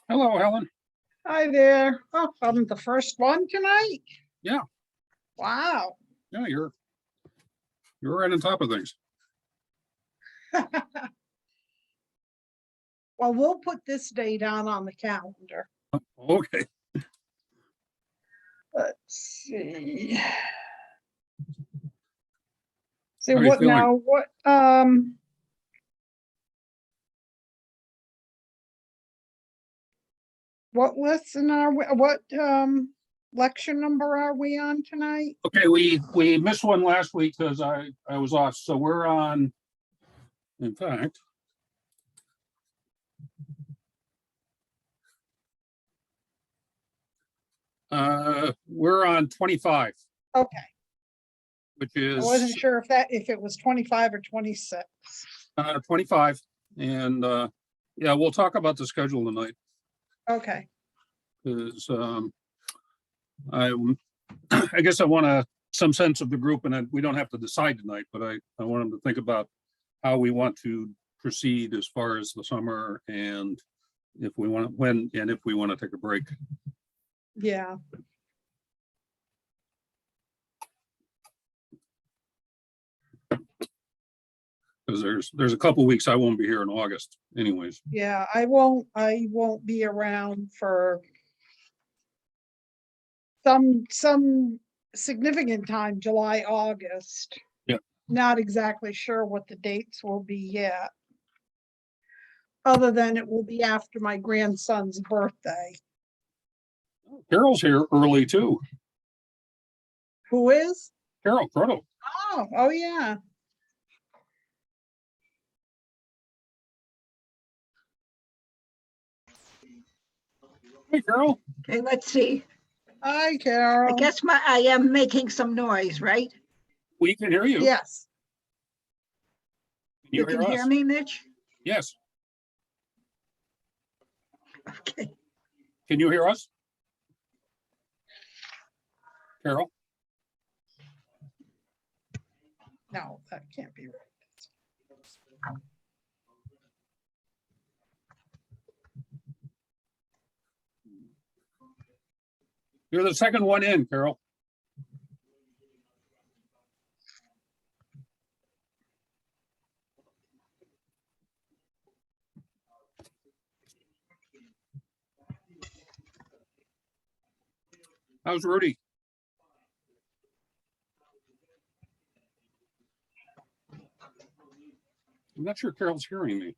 Hello, Helen. Hi there. Oh, I'm the first one tonight? Yeah. Wow. Yeah, you're right on top of things. Well, we'll put this day down on the calendar. Okay. Let's see. So How are you what feeling? now? What lesson are we, lecture number are we on tonight? Okay, we missed one last week because I was off. So we're on, in fact, we're on 25, Okay, which I is wasn't sure if it was 25 or 26. 25. And yeah, we'll talk about the schedule tonight Okay, because I I guess I want some sense of the group, and we don't have to decide tonight, but I want them to think about how we want to proceed as far as the summer and if we want to take a break. yeah. Because there's a couple weeks I won't be here in August anyways. Yeah, I won't be around for some significant time, July, August. Yeah. Not exactly sure what the dates will be yet. Other than it will be after my grandson's birthday. Carol's here early too. Who is? Carol Crotto. Oh yeah. Hey, Carol. Okay, let's see. Hi, I Carol. guess I am making some noise, right? We can hear you. Yes. Can you can hear hear us? me, Mitch? Yes. Okay. Can you hear us? Carol? No, that can't be right. You're the second one in, Carol. How's Rudy? I'm not sure Carol's hearing me.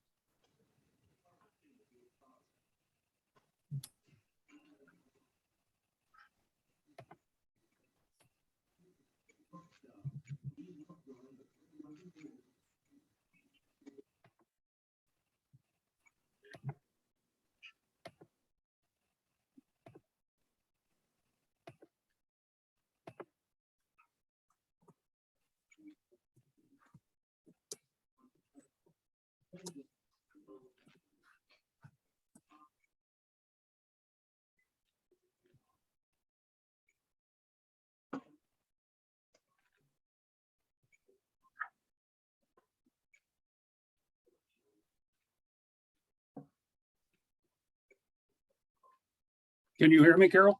Can you hear me, Carol?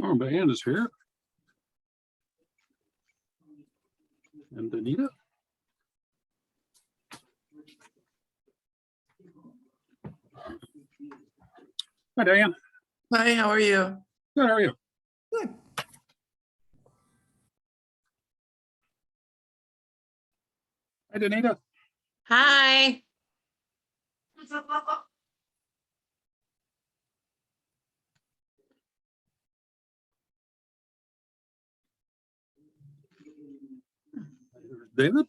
Oh, Diane is here. And Anita. Hi, Diane. Hi, how are you? Good, how are you? Hi, Danita. Hi. David.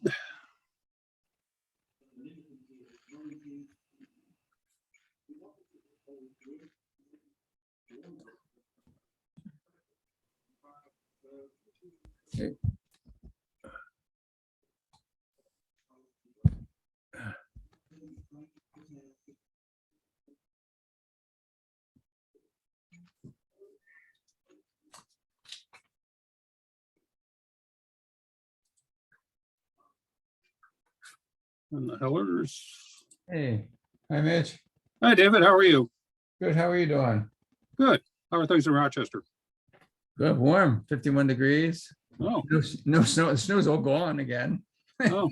And the Hellers. Hey, hi Mitch. Hi, David. How are you? Good. How are you doing? Good. How are things in Rochester? Good. Warm, 51 degrees. Oh, No snow. The snow's all gone again. oh.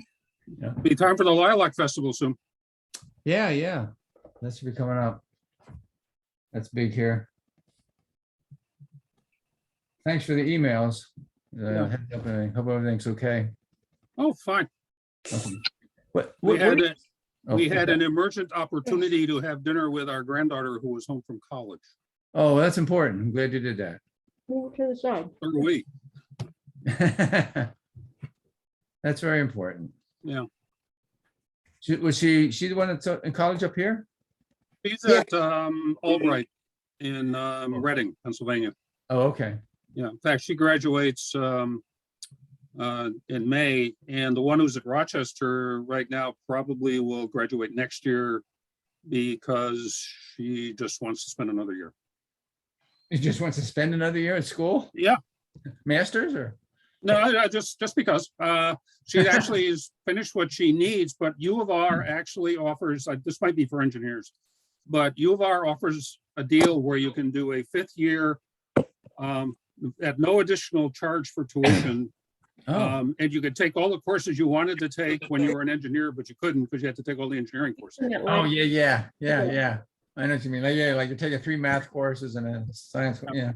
Yeah. Be time for the Lilac Festival soon. Yeah. That should be coming up. That's big here. Thanks for the emails. Yeah. Heads up, I hope everything's okay. Oh, fine. Okay. What? We had a- Oh, we had okay. an emergent opportunity to have dinner with our granddaughter who was home from college. Oh, that's important. I'm glad you did Move to the side. Or we, that. That's very important. yeah. Was she the one that's in college up here? She's Yeah. at Albright in Reading, Pennsylvania. Oh, okay. Yeah, in fact, she graduates in May, and the one who's at Rochester right now probably will graduate next year because she just wants to spend another year. You just wants to spend another year at school? Yeah, Masters or? no, I just because she actually is finished what she needs, but U of R actually offers, this might be for engineers, but U of R offers a deal where you can do a 5th year at no additional charge for tuition. Oh, And you could take all the courses you wanted to take when you were an engineer, but you couldn't because you had to take all the engineering courses. oh, yeah. I know what you mean. Like, yeah, like you're taking 3 math courses and a science, yeah.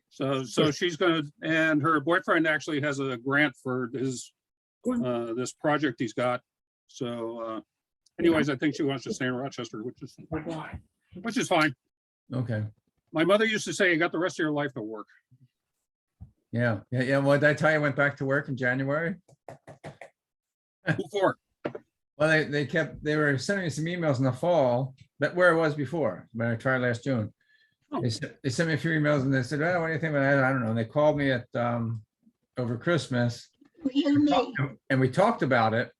So she's gonna, and her boyfriend actually has a grant for his this project he's got. So anyways, I think she wants to stay in Rochester, which is fine. Okay. My mother used to say, you got the rest of your life to work. Yeah. Well, did I tell you I went back to work in January? Before. Well, they were sending me some emails in the fall, but where I was before, when I tried last June. Oh. They sent me a few emails and they said, oh, what do you think about that? I don't know. And they called me at over Christmas You hear me? and we talked about it.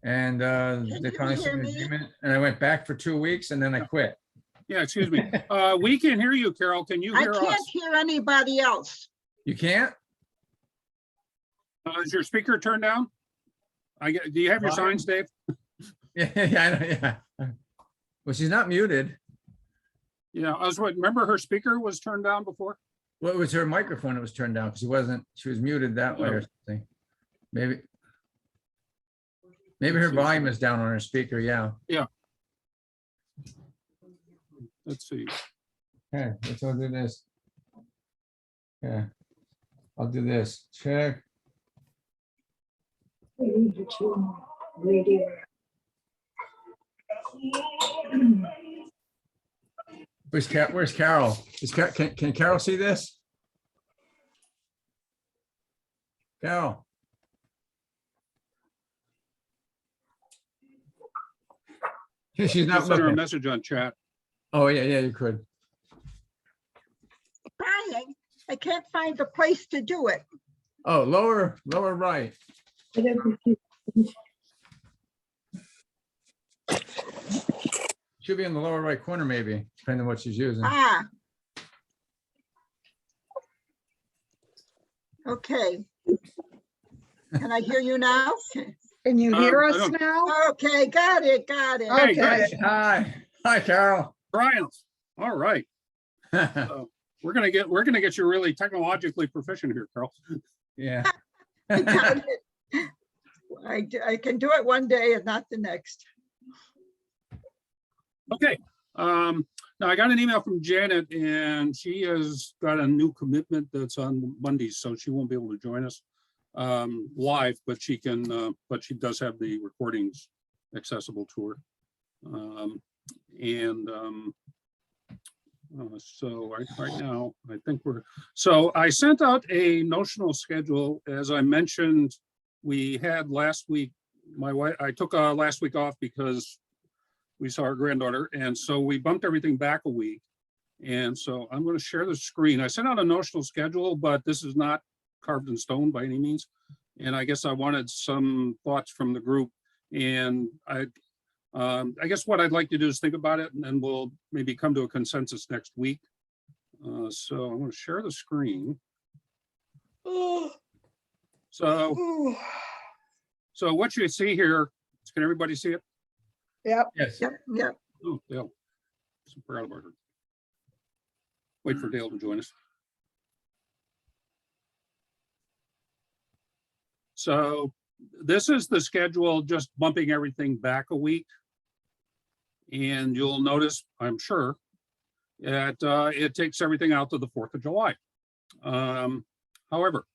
And they you finally hear sent me an me? agreement and I went back for 2 weeks and then I quit. Yeah, excuse me. We can hear you, Carol. Can you I hear can't us? hear anybody else. You can't? Is your speaker turned down? Do you have your signs, Dave? Yeah, I know, yeah. Well, she's not muted. Yeah, remember her speaker was turned down before? Well, it was her microphone that was turned down because she was muted that way or something. Maybe her volume is down on her speaker, yeah. Let's see. Okay, let's all do this. Yeah, I'll do this. Check. Where's Carol? Can Carol see this? Carol. She's I'll not send her a looking. message on chat. Oh, yeah, you could. Trying. I can't find a place to do it. Oh, lower right. Should be in the lower right corner, maybe, depending on what she's using. Ah. Okay. Can I hear you now? Can you hear I us don't- now? Okay, got it. Hey, Okay. guys, Hi, Carol. Brian. All right. We're gonna get you really technologically proficient here, Carol. Yeah. I got it. I can do it one day and not the next. Okay. Now I got an email from Janet and she has got a new commitment that's on Mondays, so she won't be able to join us. live, but she does have the recordings accessible to her. So right now, I think so I sent out a notional schedule. As I mentioned, we had last week, my wife, I took last week off because we saw our granddaughter. And so we bumped everything back a week. And so I'm going to share the screen. I sent out a notional schedule, but this is not carved in stone by any means. And I guess I wanted some thoughts from the group. And I guess what I'd like to do is think about it, and then we'll maybe come to a consensus next week. So I'm going to share the screen. So what you see here, can everybody see it? Yep. Yes. Yep, yep. Oh, Dale. So proud of her. Wait for Dale to join us. So this is the schedule, just bumping everything back a week. And you'll notice, I'm sure, that it takes everything out to the 4th of July. However,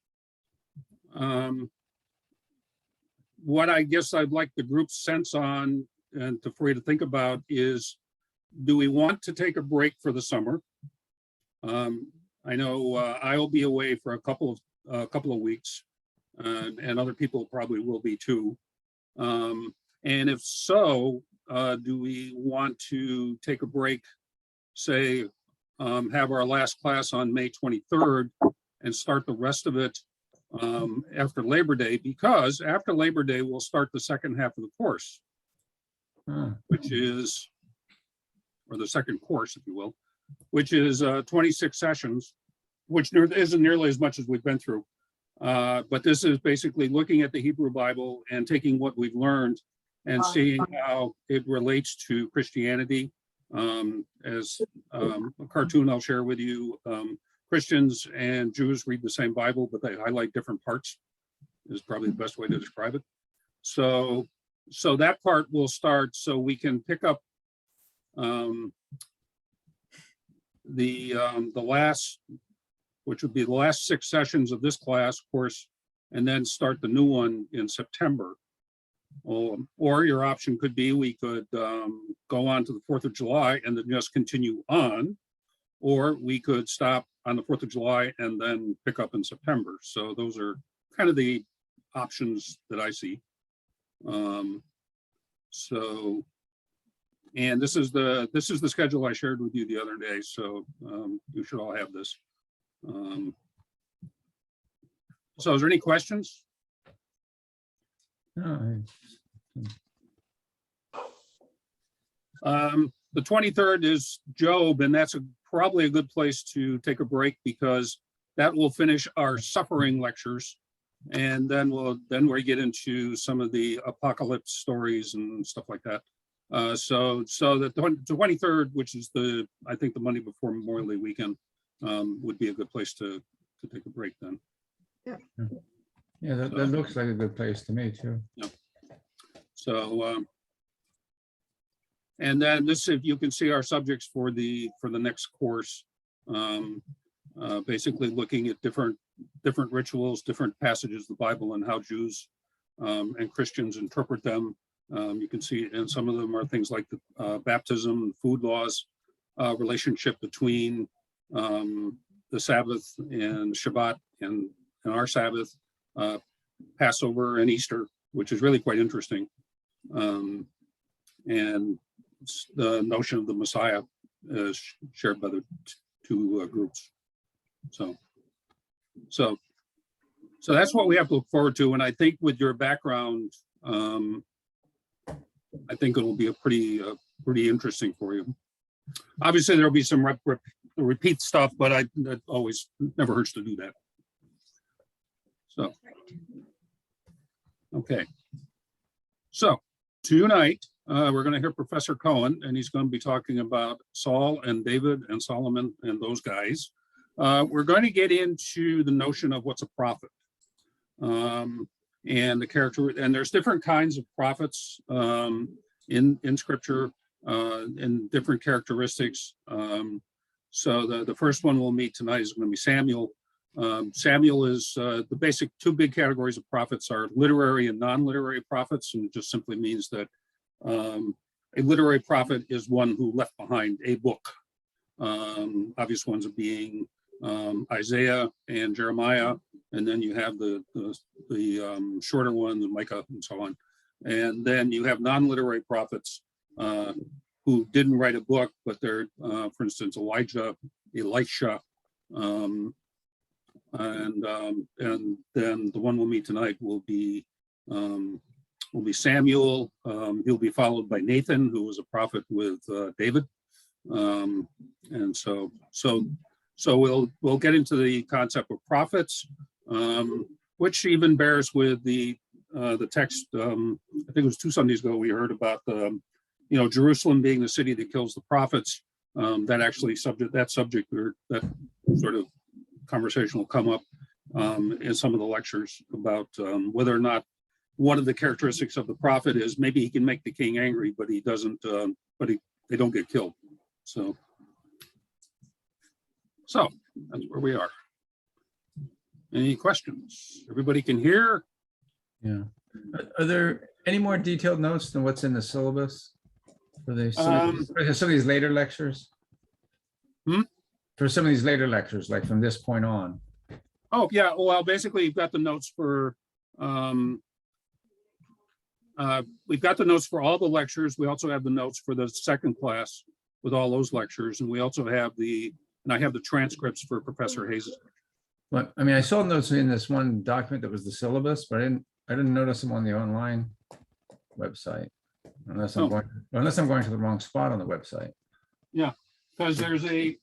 what I guess I'd like the group's sense on and for you to think about is, do we want to take a break for the summer? I know I'll be away for a couple of weeks, and other people probably will be too. And if so, do we want to take a break, say, have our last class on May 23rd and start the rest of it after Labor Day? Because after Labor Day, we'll start the second half of the course, which is, or the second course, if you will, which is 26 sessions, which isn't nearly as much as we've been through. But this is basically looking at the Hebrew Bible and taking what we've learned and seeing how it relates to Christianity. As a cartoon I'll share with you, Christians and Jews read the same Bible, but they highlight different parts, is probably the best way to describe it. So that part will start, so we can pick up the last, which would be the last 6 sessions of this class course, and then start the new one in September. Or your option could be, we could go on to the 4th of July and then just continue on, or we could stop on the 4th of July and then pick up in September. So those are kind of the options that I see. And this is the schedule I shared with you the other day, so you should all have this. So is there any questions? No, The 23rd is Job, and that's probably a good place to take a break, because that will finish our suffering lectures, and then we get into some of the apocalypse stories and stuff like that. So the 23rd, which is I think the Monday before Memorial Day weekend, would be a good place to take a break then. yeah, that looks like a good place to me too. So, and then this, if you can see our subjects for the next course, basically looking at different rituals, different passages of the Bible, and how Jews and Christians interpret them. You can see, and some of them are things like the baptism, food laws, relationship between the Sabbath and Shabbat and our Sabbath, Passover and Easter, which is really quite interesting. And the notion of the Messiah is shared by the two groups. So that's what we have to look forward to. And I think with your background, I think it'll be a pretty interesting for you. Obviously, there'll be some repeat stuff, but that always never hurts to do that. So, okay. So tonight, we're going to hear Professor Cohen, and he's going to be talking about Saul and David and Solomon and those guys. We're going to get into the notion of what's a prophet, and the character, and there's different kinds of prophets in Scripture, and different characteristics. So the first one we'll meet tonight is going to be Samuel. Samuel is the basic two big categories of prophets are literary and non-literary prophets, and it just simply means that a literary prophet is one who left behind a book. Obvious ones are being Isaiah and Jeremiah, and then you have the shorter ones, Micah and so on. And then you have non-literary prophets who didn't write a book, but they're, for instance, Elijah, Elisha, and then the one we'll meet tonight will be Samuel. He'll be followed by Nathan, who was a prophet with David, and so we'll get into the concept of prophets, which even bears with the text. I think it was 2 Sundays ago we heard about Jerusalem being the city that kills the prophets. That subject or that sort of conversation will come up in some of the lectures about whether or not one of the characteristics of the prophet is maybe he can make the king angry, but he doesn't. They don't get killed. So that's where we are. Any questions? Everybody can hear? Yeah. Are there any more detailed notes than what's in the syllabus for some of these later lectures? For some of these later lectures, like from this point on. Oh, yeah. Well, basically, you've got the notes for we've got the notes for all the lectures. We also have the notes for the second class with all those lectures, and we also have I have the transcripts for Professor Hayes'. But I mean, I saw notes in this one document that was the syllabus, but I didn't notice them on the online website, unless I'm going to the wrong spot on the website. Yeah, because there's a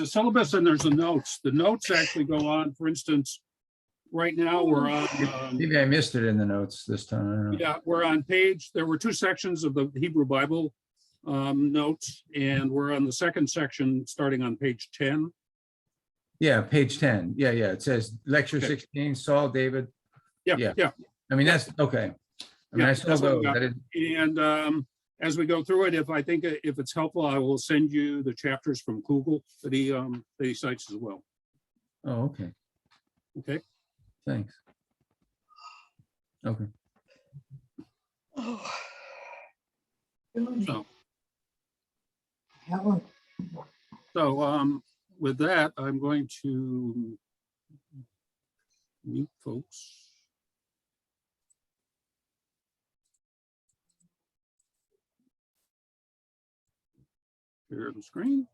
syllabus and there's the notes. The notes actually go on. For instance, right now we're on. Maybe I missed it in the notes this time. I don't know. Yeah, we're on page. There were 2 sections of the Hebrew Bible notes, and we're on the second section, starting on page 10. Yeah, page 10. Yeah. It says lecture 16, Saul, David. Yeah. I mean, that's okay. I mean, I still go. And as we go through it, if it's helpful, I will send you the chapters from Google that he cites as well. Oh, okay. Okay. Thanks. Okay. So with that, I'm going to mute folks. Share the screen.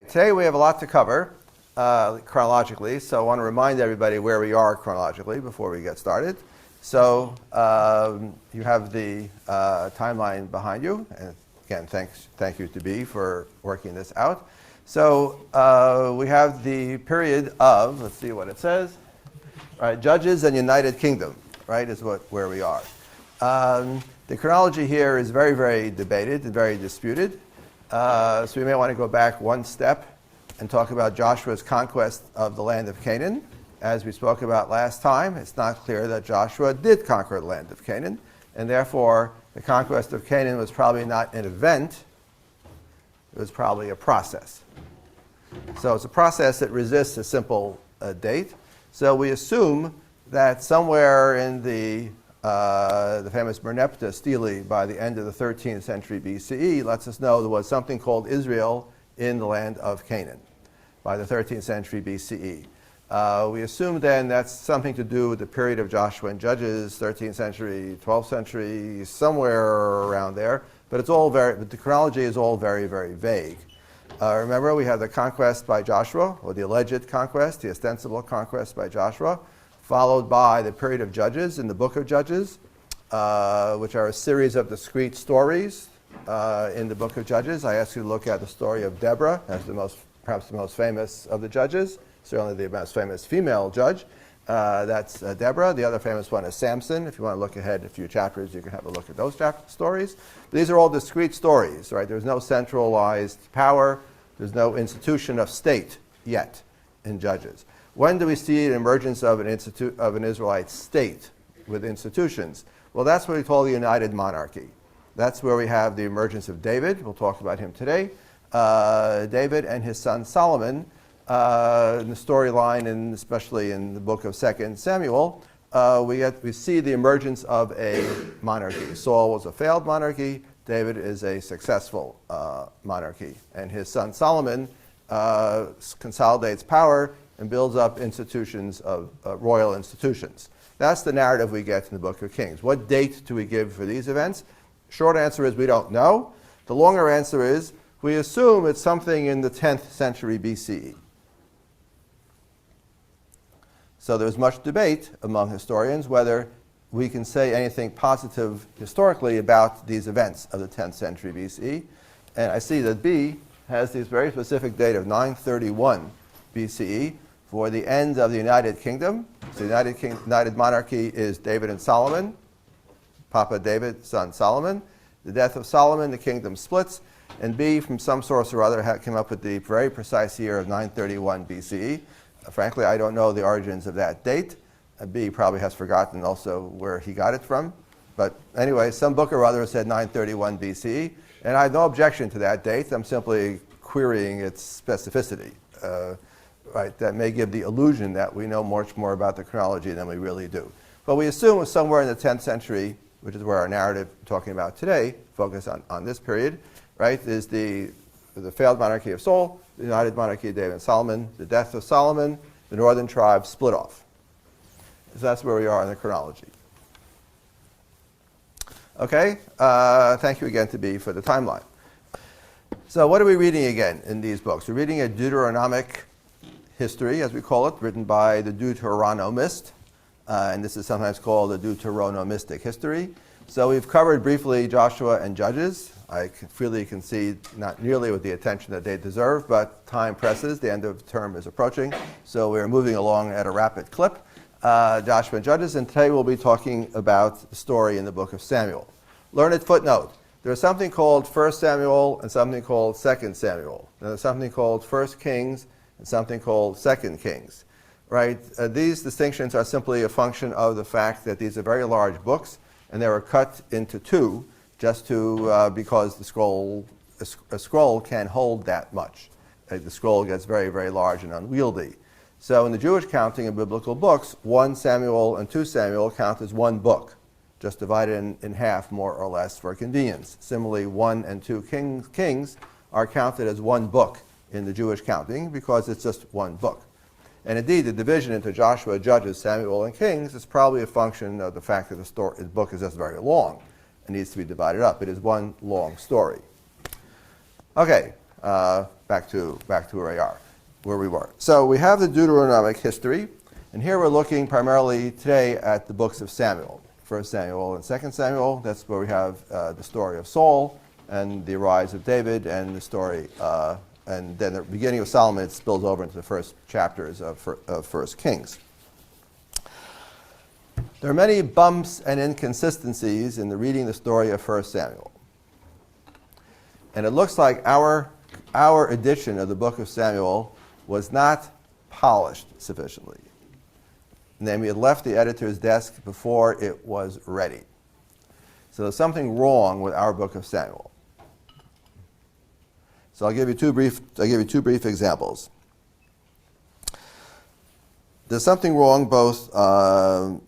Today we have a lot to cover chronologically, so I want to remind everybody where we are chronologically before we get started. So you have the timeline behind you, and again, thank you to B for working this out. So we have the period of, let's see what it says, right, Judges and United Kingdom, right, is where we are. The chronology here is very, very debated and very disputed. So we may want to go back one step and talk about Joshua's conquest of the land of Canaan. As we spoke about last time, it's not clear that Joshua did conquer the land of Canaan, and therefore the conquest of Canaan was probably not an event, it was probably a process. So it's a process that resists a simple date. So we assume that somewhere in the famous Merneptah Stele by the end of the 13th century BCE lets us know there was something called Israel in the land of Canaan by the 13th century BCE. We assume then that's something to do with the period of Joshua and Judges, 13th century, 12th century, somewhere around there. But the chronology is all very, very vague. Remember, we have the conquest by Joshua, or the alleged conquest, the ostensible conquest by Joshua, followed by the period of Judges in the book of Judges, which are a series of discrete stories in the book of Judges. I ask you to look at the story of Deborah as perhaps the most famous of the judges, certainly the most famous female judge. That's Deborah. The other famous one is Samson. If you want to look ahead a few chapters, you can have a look at those stories. These are all discrete stories, right? There's no centralized power. There's no institution of state yet in Judges. When do we see an emergence of an Israelite state with institutions? Well, that's what we call the United Monarchy. That's where we have the emergence of David. We'll talk about him today. David and his son Solomon. In the storyline, and especially in the book of 2 Samuel, we see the emergence of a monarchy. Saul was a failed monarchy. David is a successful monarchy. And his son Solomon consolidates power and builds up institutions of royal institutions. That's the narrative we get in the book of Kings. What date do we give for these events? Short answer is we don't know. The longer answer is we assume it's something in the 10th century BCE. So there's much debate among historians whether we can say anything positive historically about these events of the 10th century BCE. And I see that B has this very specific date of 931 BCE for the end of the United Kingdom. So the United Monarchy is David and Solomon, Papa David, son Solomon. The death of Solomon, the kingdom splits. And B, from some source or other, came up with the very precise year of 931 BCE. Frankly, I don't know the origins of that date. B probably has forgotten also where he got it from. But anyway, some book or other said 931 BCE, and I have no objection to that date. I'm simply querying its specificity. Right, that may give the illusion that we know much more about the chronology than we really do. But we assume it was somewhere in the 10th century, which is where our narrative we're talking about today, focus on this period, right, is the failed monarchy of Saul, the United Monarchy of David and Solomon, the death of Solomon, the northern tribes split off. So that's where we are in the chronology. Okay, thank you again to B for the timeline. So what are we reading again in these books? We're reading a Deuteronomic history, as we call it, written by the Deuteronomist, and this is sometimes called the Deuteronomistic history. So we've covered briefly Joshua and Judges. I freely concede not nearly with the attention that they deserve, but time presses. The end of the term is approaching, so we're moving along at a rapid clip. Joshua and Judges, and today we'll be talking about the story in the book of Samuel. Learned footnote. There's something called 1 Samuel and something called 2 Samuel. There's something called 1 Kings and something called 2 Kings. Right? These distinctions are simply a function of the fact that these are very large books, and they were cut into two just to because a scroll can't hold that much. The scroll gets very, very large and unwieldy. So in the Jewish counting of biblical books, 1 Samuel and 2 Samuel count as one book, just divided in half more or less for convenience. Similarly, 1 and 2 Kings are counted as one book in the Jewish counting because it's just one book. And indeed, the division into Joshua, Judges, Samuel, and Kings is probably a function of the fact that the book is just very long and needs to be divided up. It is one long story. Okay, back to where we were. So we have the Deuteronomic history, and here we're looking primarily today at the books of Samuel, 1 Samuel and 2 Samuel. That's where we have the story of Saul and the rise of David and the story, and then the beginning of Solomon. It spills over into the first chapters of 1 Kings. There are many bumps and inconsistencies in reading the story of 1 Samuel. And it looks like our edition of the book of Samuel was not polished sufficiently. And then we had left the editor's desk before it was ready. So there's something wrong with our book of Samuel. So I'll give you two brief examples. There's something wrong both on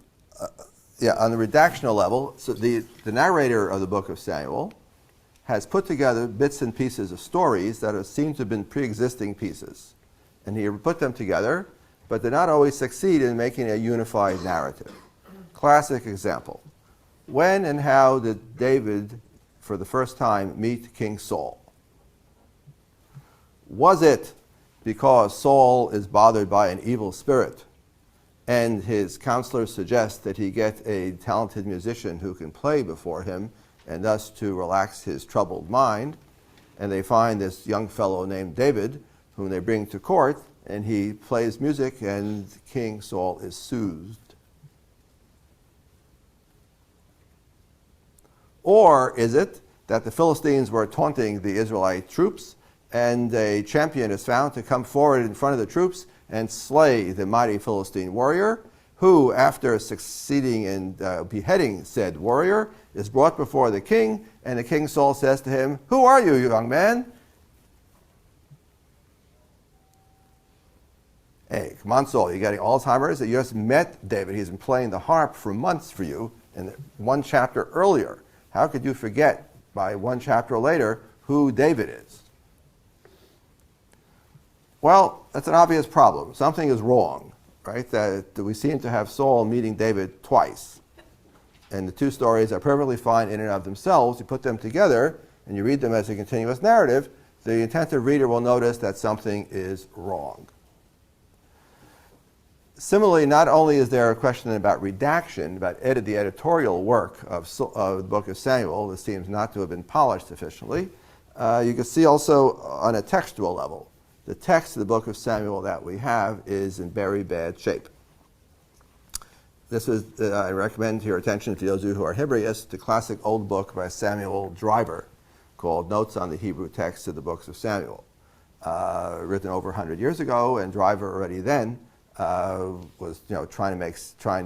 the redactional level. So the narrator of the book of Samuel has put together bits and pieces of stories that seem to have been pre-existing pieces. And he put them together, but did not always succeed in making a unified narrative. Classic example. When and how did David, for the first time, meet King Saul? Was it because Saul is bothered by an evil spirit, and his counselors suggest that he get a talented musician who can play before him, and thus to relax his troubled mind, and they find this young fellow named David, whom they bring to court, and he plays music, and King Saul is soothed? Or is it that the Philistines were taunting the Israelite troops, and a champion is found to come forward in front of the troops and slay the mighty Philistine warrior, who, after succeeding in beheading said warrior, is brought before the king, and the king Saul says to him, "Who are you, young man?" Hey, come on, Saul, you're getting Alzheimer's? You just met David. He's been playing the harp for months for you, and one chapter earlier. How could you forget by one chapter later who David is? Well, that's an obvious problem. Something is wrong, right? That we seem to have Saul meeting David twice. And the two stories are perfectly fine in and of themselves. You put them together and you read them as a continuous narrative, the attentive reader will notice that something is wrong. Similarly, not only is there a question about redaction, about the editorial work of the book of Samuel, that seems not to have been polished sufficiently, you can see also on a textual level. The text of the book of Samuel that we have is in very bad shape. This is, I recommend to your attention, to those of you who are Hebraists, the classic old book by Samuel Driver called Notes on the Hebrew Text of the Books of Samuel, written over 100 years ago, and Driver already then was trying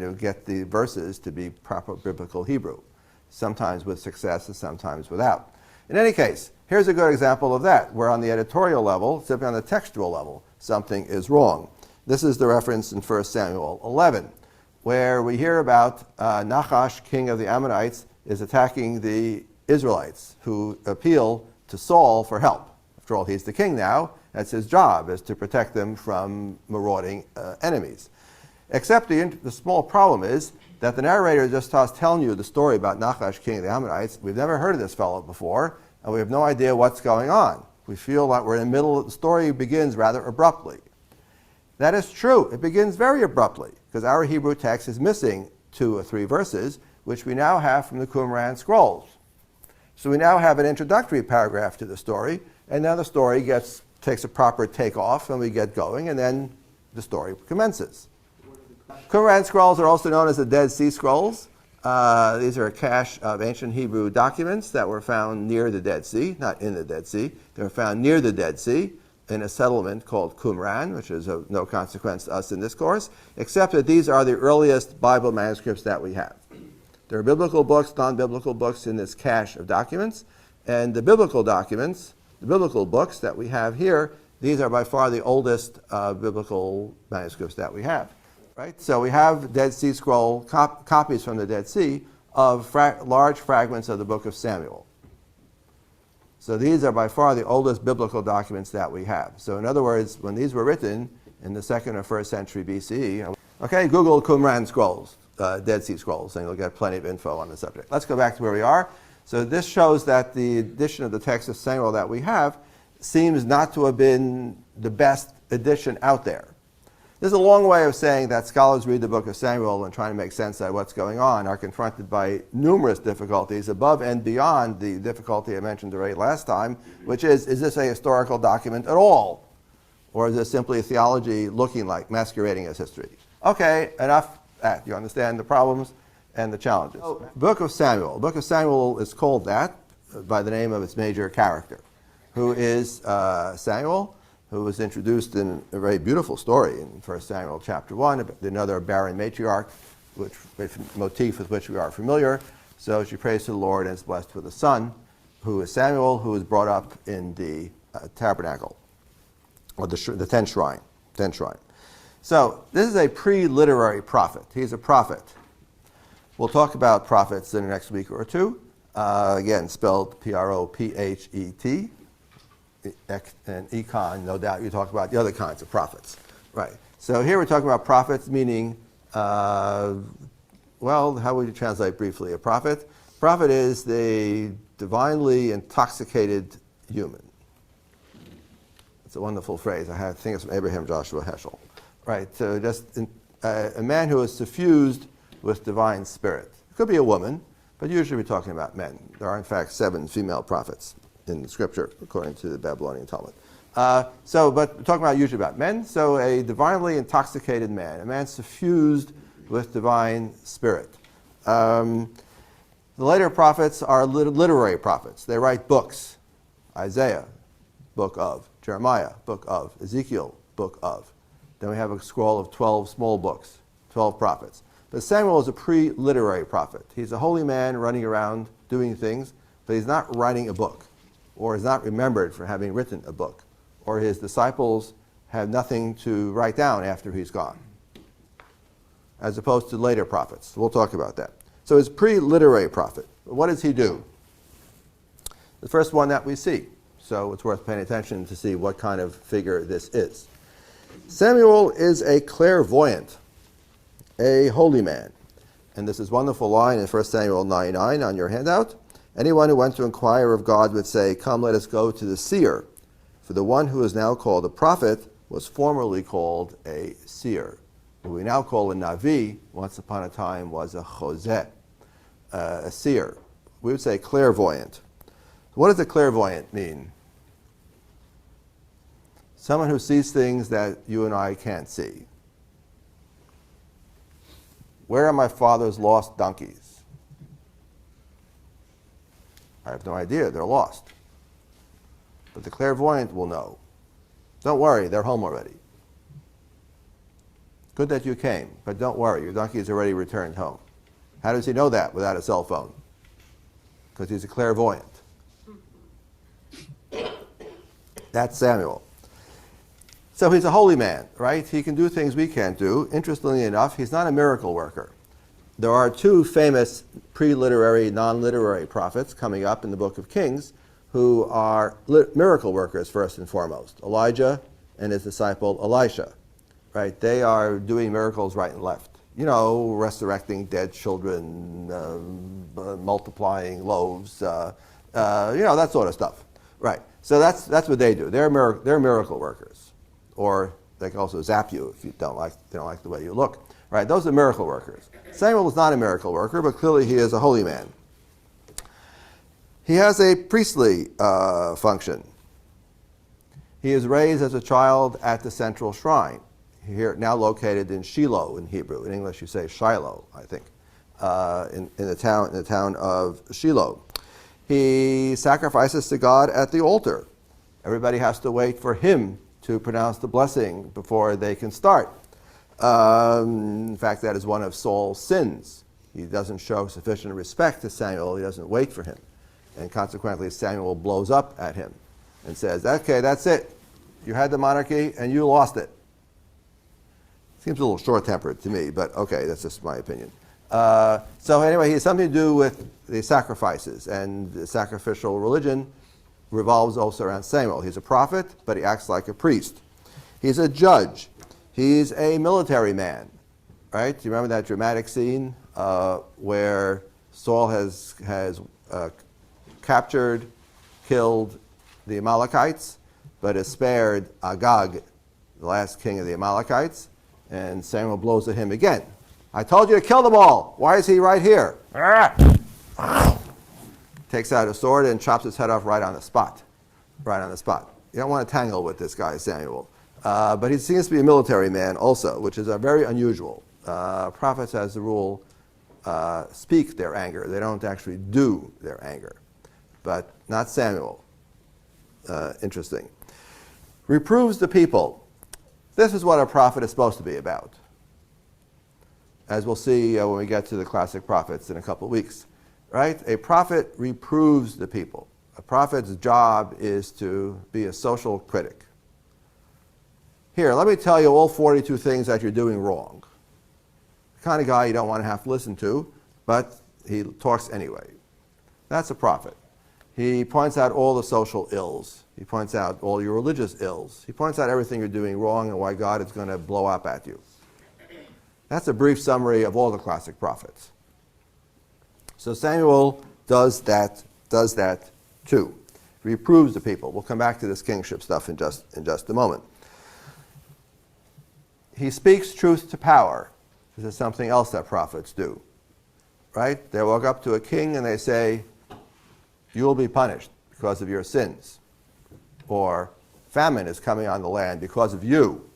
to get the verses to be proper biblical Hebrew, sometimes with success and sometimes without. In any case, here's a good example of that, where on the editorial level, simply on the textual level, something is wrong. This is the reference in 1 Samuel 11, where we hear about Nachash, king of the Ammonites, is attacking the Israelites, who appeal to Saul for help. After all, he's the king now. That's his job, is to protect them from marauding enemies. Except the small problem is that the narrator just starts telling you the story about Nachash, king of the Ammonites. We've never heard of this fellow before, and we have no idea what's going on. We feel like we're in the middle. The story begins rather abruptly. That is true. It begins very abruptly, because our Hebrew text is missing 2 or 3 verses, which we now have from the Qumran scrolls. So we now have an introductory paragraph to the story, and now the story takes a proper takeoff, and we get going, and then the story commences. Qumran scrolls are also known as the Dead Sea Scrolls. These are a cache of ancient Hebrew documents that were found near the Dead Sea, not in the Dead Sea. They were found near the Dead Sea in a settlement called Qumran, which is of no consequence to us in this course, except that these are the earliest Bible manuscripts that we have. There are biblical books, non-biblical books in this cache of documents, and the biblical documents, the biblical books that we have here, these are by far the oldest biblical manuscripts that we have. Right? So we have Dead Sea Scroll copies from the Dead Sea of large fragments of the book of Samuel. So these are by far the oldest biblical documents that we have. So in other words, when these were written in the 2nd or 1st century BCE, okay, Google Qumran scrolls, Dead Sea Scrolls, and you'll get plenty of info on the subject. Let's go back to where we are. So this shows that the edition of the text of Samuel that we have seems not to have been the best edition out there. This is a long way of saying that scholars read the book of Samuel and trying to make sense of what's going on are confronted by numerous difficulties above and beyond the difficulty I mentioned already last time, which is this a historical document at all? Or is this simply a theology looking like masquerading as history? Okay, enough that. You understand the problems and the challenges. Book of Samuel. The book of Samuel is called that by the name of its major character, who is Samuel, who was introduced in a very beautiful story in 1 Samuel chapter 1, another barren matriarch, motif with which we are familiar. So she prays to the Lord and is blessed with a son, who is Samuel, who is brought up in the tabernacle, or the tent shrine. So this is a pre-literary prophet. He's a prophet. We'll talk about prophets in the next week or two. Again, spelled Prophet. And econ, no doubt you talk about the other kinds of prophets. Right. So here we're talking about prophets, meaning, how would you translate briefly a prophet? Prophet is the divinely intoxicated human. It's a wonderful phrase. I think it's from Abraham Joshua Heschel. Right. So just a man who is suffused with divine spirit. It could be a woman, but usually we're talking about men. There are, in fact, 7 female prophets in the scripture, according to the Babylonian Talmud. But we're talking about usually about men. So a divinely intoxicated man, a man suffused with divine spirit. The later prophets are literary prophets. They write books. Isaiah, book of. Jeremiah, book of. Ezekiel, book of. Then we have a scroll of 12 small books, 12 prophets. But Samuel is a pre-literary prophet. He's a holy man running around doing things, but he's not writing a book, or is not remembered for having written a book, or his disciples have nothing to write down after he's gone, as opposed to later prophets. We'll talk about that. So he's a pre-literary prophet. What does he do? The first one that we see. So it's worth paying attention to see what kind of figure this is. Samuel is a clairvoyant, a holy man. And this is a wonderful line in 1 Samuel 9:9 on your handout. Anyone who went to inquire of God would say, "Come, let us go to the seer." For the one who is now called a prophet was formerly called a seer. What we now call a Navi, once upon a time was a Choseh, a seer. We would say clairvoyant. What does a clairvoyant mean? Someone who sees things that you and I can't see. Where are my father's lost donkeys? I have no idea. They're lost. But the clairvoyant will know. Don't worry, they're home already. Good that you came, but don't worry, your donkey is already returned home. How does he know that without a cell phone? Because he's a clairvoyant. That's Samuel. So he's a holy man, right? He can do things we can't do. Interestingly enough, he's not a miracle worker. There are two famous pre-literary, non-literary prophets coming up in the book of Kings who are miracle workers first and foremost. Elijah and his disciple Elisha, right? They are doing miracles right and left. You know, resurrecting dead children, multiplying loaves, that sort of stuff, right? So that's what they do. They're miracle workers, or they can also zap you if they don't like the way you look, right? Those are miracle workers. Samuel is not a miracle worker, but clearly he is a holy man. He has a priestly function. He is raised as a child at the central shrine, here now located in Shiloh in Hebrew. In English, you say Shiloh, I think, in the town of Shiloh. He sacrifices to God at the altar. Everybody has to wait for him to pronounce the blessing before they can start. In fact, that is one of Saul's sins. He doesn't show sufficient respect to Samuel. He doesn't wait for him. And consequently, Samuel blows up at him and says, "Okay, that's it. You had the monarchy and you lost it." Seems a little short-tempered to me, but okay, that's just my opinion. So anyway, he has something to do with the sacrifices, and the sacrificial religion revolves also around Samuel. He's a prophet, but he acts like a priest. He's a judge. He's a military man, right? Do you remember that dramatic scene where Saul has captured, killed the Amalekites, but has spared Agag, the last king of the Amalekites, and Samuel blows at him again. "I told you to kill them all. Why is he right here?" Takes out a sword and chops his head off right on the spot. Right on the spot. You don't want to tangle with this guy, Samuel. But he seems to be a military man also, which is very unusual. Prophets, as a rule, speak their anger. They don't actually do their anger. But not Samuel. Interesting. Reproves the people. This is what a prophet is supposed to be about, as we'll see when we get to the classic prophets in a couple of weeks. Right? A prophet reproves the people. A prophet's job is to be a social critic. Here, let me tell you all 42 things that you're doing wrong. The kind of guy you don't want to have to listen to, but he talks anyway. That's a prophet. He points out all the social ills. He points out all your religious ills. He points out everything you're doing wrong and why God is going to blow up at you. That's a brief summary of all the classic prophets. So Samuel does that too. Reproves the people. We'll come back to this kingship stuff in just a moment. He speaks truth to power. This is something else that prophets do. Right? They walk up to a king and they say, "You will be punished because of your sins." Or, famine is coming on the land because of you.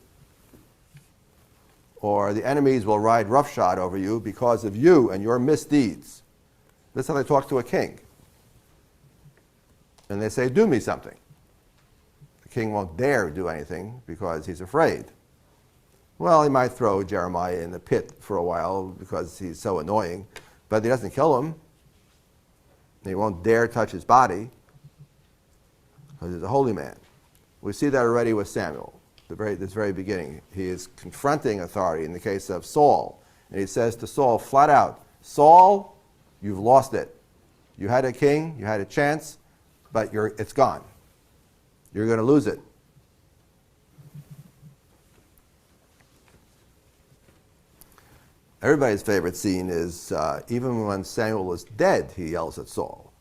Or the enemies will ride roughshod over you because of you and your misdeeds. That's how they talk to a king. And they say, do me something. The king won't dare do anything because he's afraid. Well, he might throw Jeremiah in the pit for a while because he's so annoying, but he doesn't kill him. He won't dare touch his body because he's a holy man. We see that already with Samuel. This very beginning. He is confronting authority in the case of Saul. And he says to Saul flat out, Saul, you've lost it. You had a king, you had a chance, but it's gone. You're going to lose it. Everybody's favorite scene is even when Samuel is dead, he yells at Saul.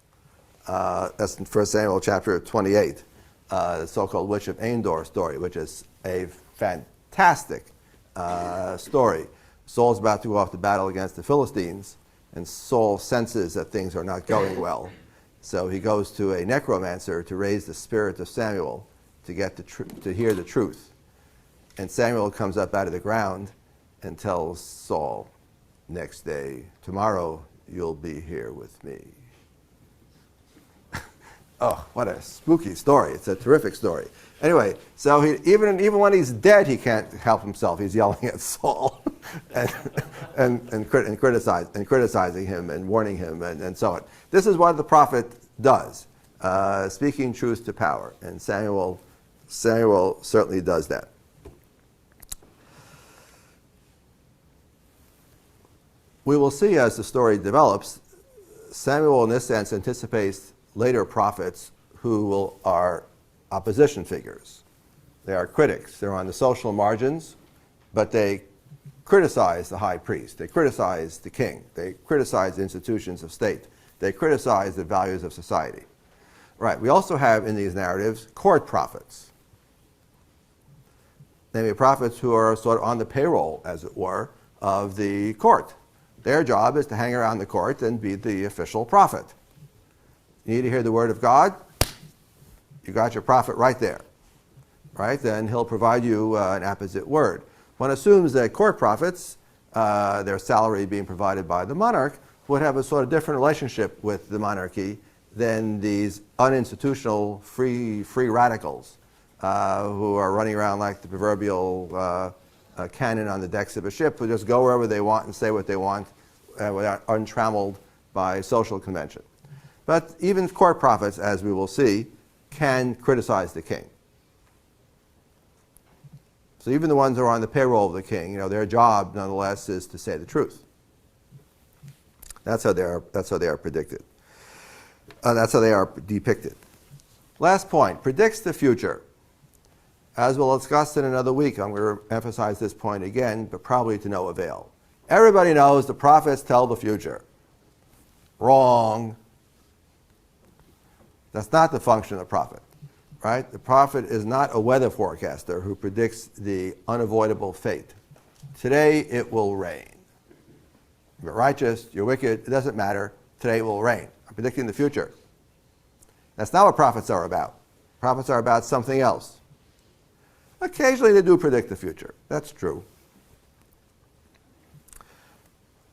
That's in 1 Samuel chapter 28, the so-called Witch of Endor story, which is a fantastic story. Saul's about to go off to battle against the Philistines, and Saul senses that things are not going well. So he goes to a necromancer to raise the spirit of Samuel to get to hear the truth. And Samuel comes up out of the ground and tells Saul, next day, tomorrow you'll be here with me. Oh, what a spooky story. It's a terrific story. Anyway, so even when he's dead, he can't help himself. He's yelling at Saul and criticizing him and warning him and so on. This is what the prophet does, speaking truth to power. And Samuel certainly does that. We will see as the story develops, Samuel in this sense anticipates later prophets who are opposition figures. They are critics. They're on the social margins, but they criticize the high priest. They criticize the king. They criticize the institutions of state. They criticize the values of society. Right. We also have in these narratives court prophets. Namely, prophets who are sort of on the payroll, as it were, of the court. Their job is to hang around the court and be the official prophet. You need to hear the word of God? You got your prophet right there. Right? Then he'll provide you an apposite word. One assumes that court prophets, their salary being provided by the monarch, would have a sort of different relationship with the monarchy than these uninstitutional free radicals who are running around like the proverbial cannon on the decks of a ship, who just go wherever they want and say what they want without untrammeled by social convention. But even court prophets, as we will see, can criticize the king. So even the ones who are on the payroll of the king, their job nonetheless is to say the truth. That's how they are predicted. That's how they are depicted. Last point, predicts the future. As we'll discuss in another week, I'm going to emphasize this point again, but probably to no avail. Everybody knows the prophets tell the future. Wrong. That's not the function of the prophet, right? The prophet is not a weather forecaster who predicts the unavoidable fate. Today it will rain. You're righteous, you're wicked, it doesn't matter. Today it will rain. I'm predicting the future. That's not what prophets are about. Prophets are about something else. Occasionally they do predict the future. That's true.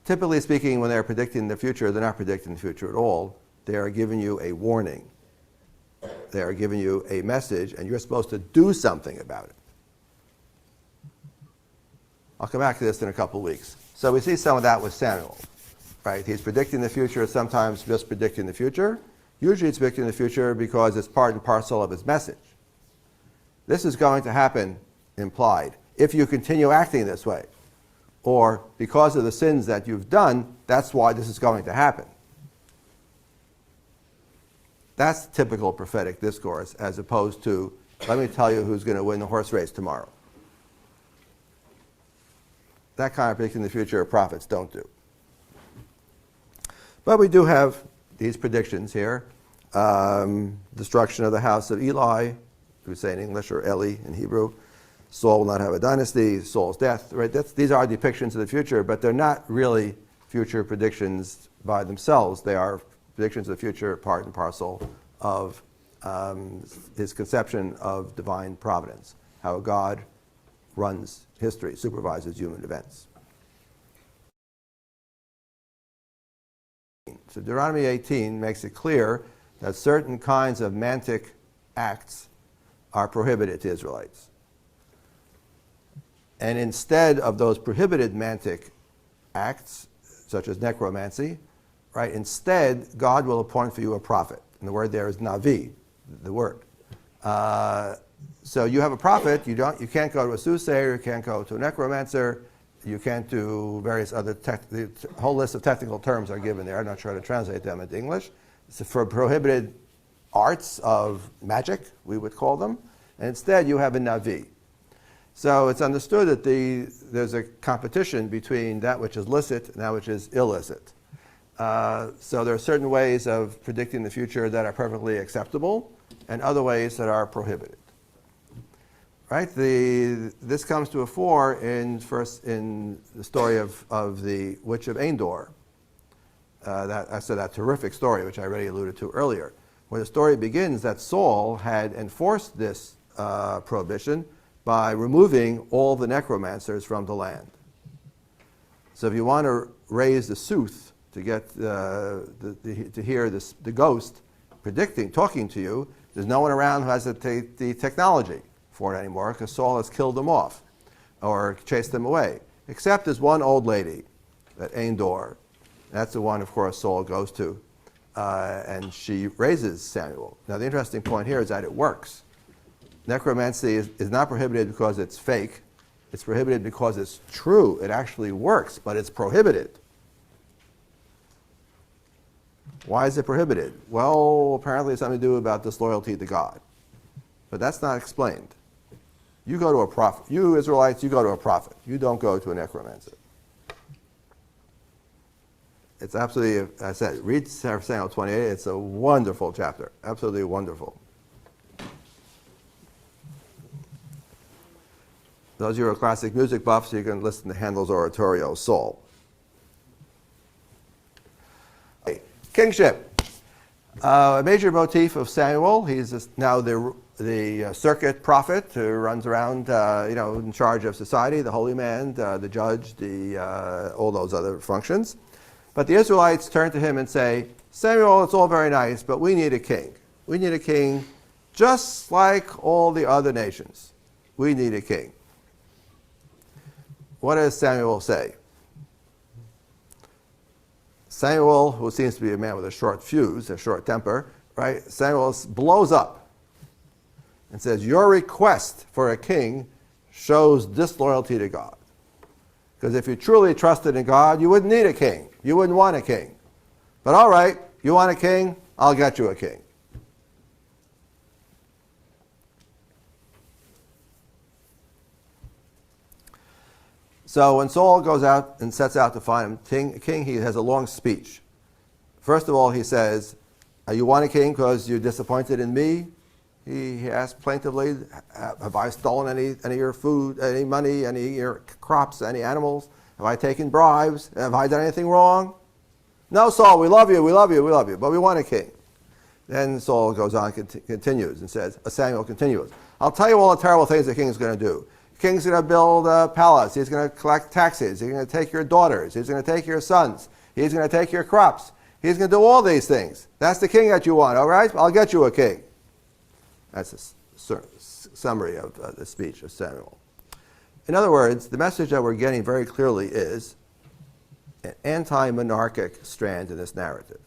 Typically speaking, when they're predicting the future, they're not predicting the future at all. They are giving you a warning. They are giving you a message, and you're supposed to do something about it. I'll come back to this in a couple of weeks. So we see some of that with Samuel, right? He's predicting the future, sometimes just predicting the future. Usually it's predicting the future because it's part and parcel of his message. This is going to happen, implied, if you continue acting this way. Or because of the sins that you've done, that's why this is going to happen. That's typical prophetic discourse, as opposed to, let me tell you who's going to win the horse race tomorrow. That kind of predicting the future prophets don't do. But we do have these predictions here. Destruction of the house of Eli, we say in English, or Eli in Hebrew. Saul will not have a dynasty, Saul's death. Right? These are depictions of the future, but they're not really future predictions by themselves. They are predictions of the future, part and parcel of his conception of divine providence, how God runs history, supervises human events. So Deuteronomy 18 makes it clear that certain kinds of mantic acts are prohibited to Israelites. And instead of those prohibited mantic acts, such as necromancy, right, instead God will appoint for you a prophet. And the word there is navi, the word. So you have a prophet, you can't go to a soothsayer, you can't go to a necromancer, you can't do various other, the whole list of technical terms are given there. I'm not sure how to translate them into English. It's for prohibited arts of magic, we would call them. And instead you have a navi. So it's understood that there's a competition between that which is licit and that which is illicit. So there are certain ways of predicting the future that are perfectly acceptable and other ways that are prohibited. Right? This comes to a fore in the story of the Witch of Endor. That terrific story, which I already alluded to earlier, where the story begins that Saul had enforced this prohibition by removing all the necromancers from the land. So if you want to raise the sooth to get to hear the ghost talking to you, there's no one around who has the technology for it anymore, because Saul has killed them off or chased them away. Except there's one old lady at Endor. That's the one, of course, Saul goes to, and she raises Samuel. Now the interesting point here is that it works. Necromancy is not prohibited because it's fake. It's prohibited because it's true. It actually works, but it's prohibited. Why is it prohibited? Well, apparently it's something to do about disloyalty to God. But that's not explained. You go to a prophet. You Israelites, you go to a prophet. You don't go to a necromancer. It's absolutely, I said, read Samuel 28. It's a wonderful chapter. Absolutely wonderful. Those of you who are classic music buffs, you can listen to Handel's oratorio, Saul. Kingship. A major motif of Samuel. He's now the circuit prophet who runs around, in charge of society, the holy man, the judge, all those other functions. But the Israelites turn to him and say, Samuel, it's all very nice, but we need a king. We need a king just like all the other nations. We need a king. What does Samuel say? Samuel, who seems to be a man with a short fuse, a short temper, right? Samuel blows up and says, your request for a king shows disloyalty to God. Because if you truly trusted in God, you wouldn't need a king. You wouldn't want a king. But all right, you want a king? I'll get you a king. So when Saul goes out and sets out to find a king, he has a long speech. First of all, he says, you want a king because you're disappointed in me? He asks plaintively, have I stolen any of your food, any money, any of your crops, any animals? Have I taken bribes? Have I done anything wrong? No, Saul, we love you, but we want a king. Then Saul goes on, continues and says, Samuel continues, I'll tell you all the terrible things the king is going to do. The king's going to build a palace. He's going to collect taxes. He's going to take your daughters. He's going to take your sons. He's going to take your crops. He's going to do all these things. That's the king that you want, all right? I'll get you a king. That's a summary of the speech of Samuel. In other words, the message that we're getting very clearly is an anti-monarchic strand in this narrative,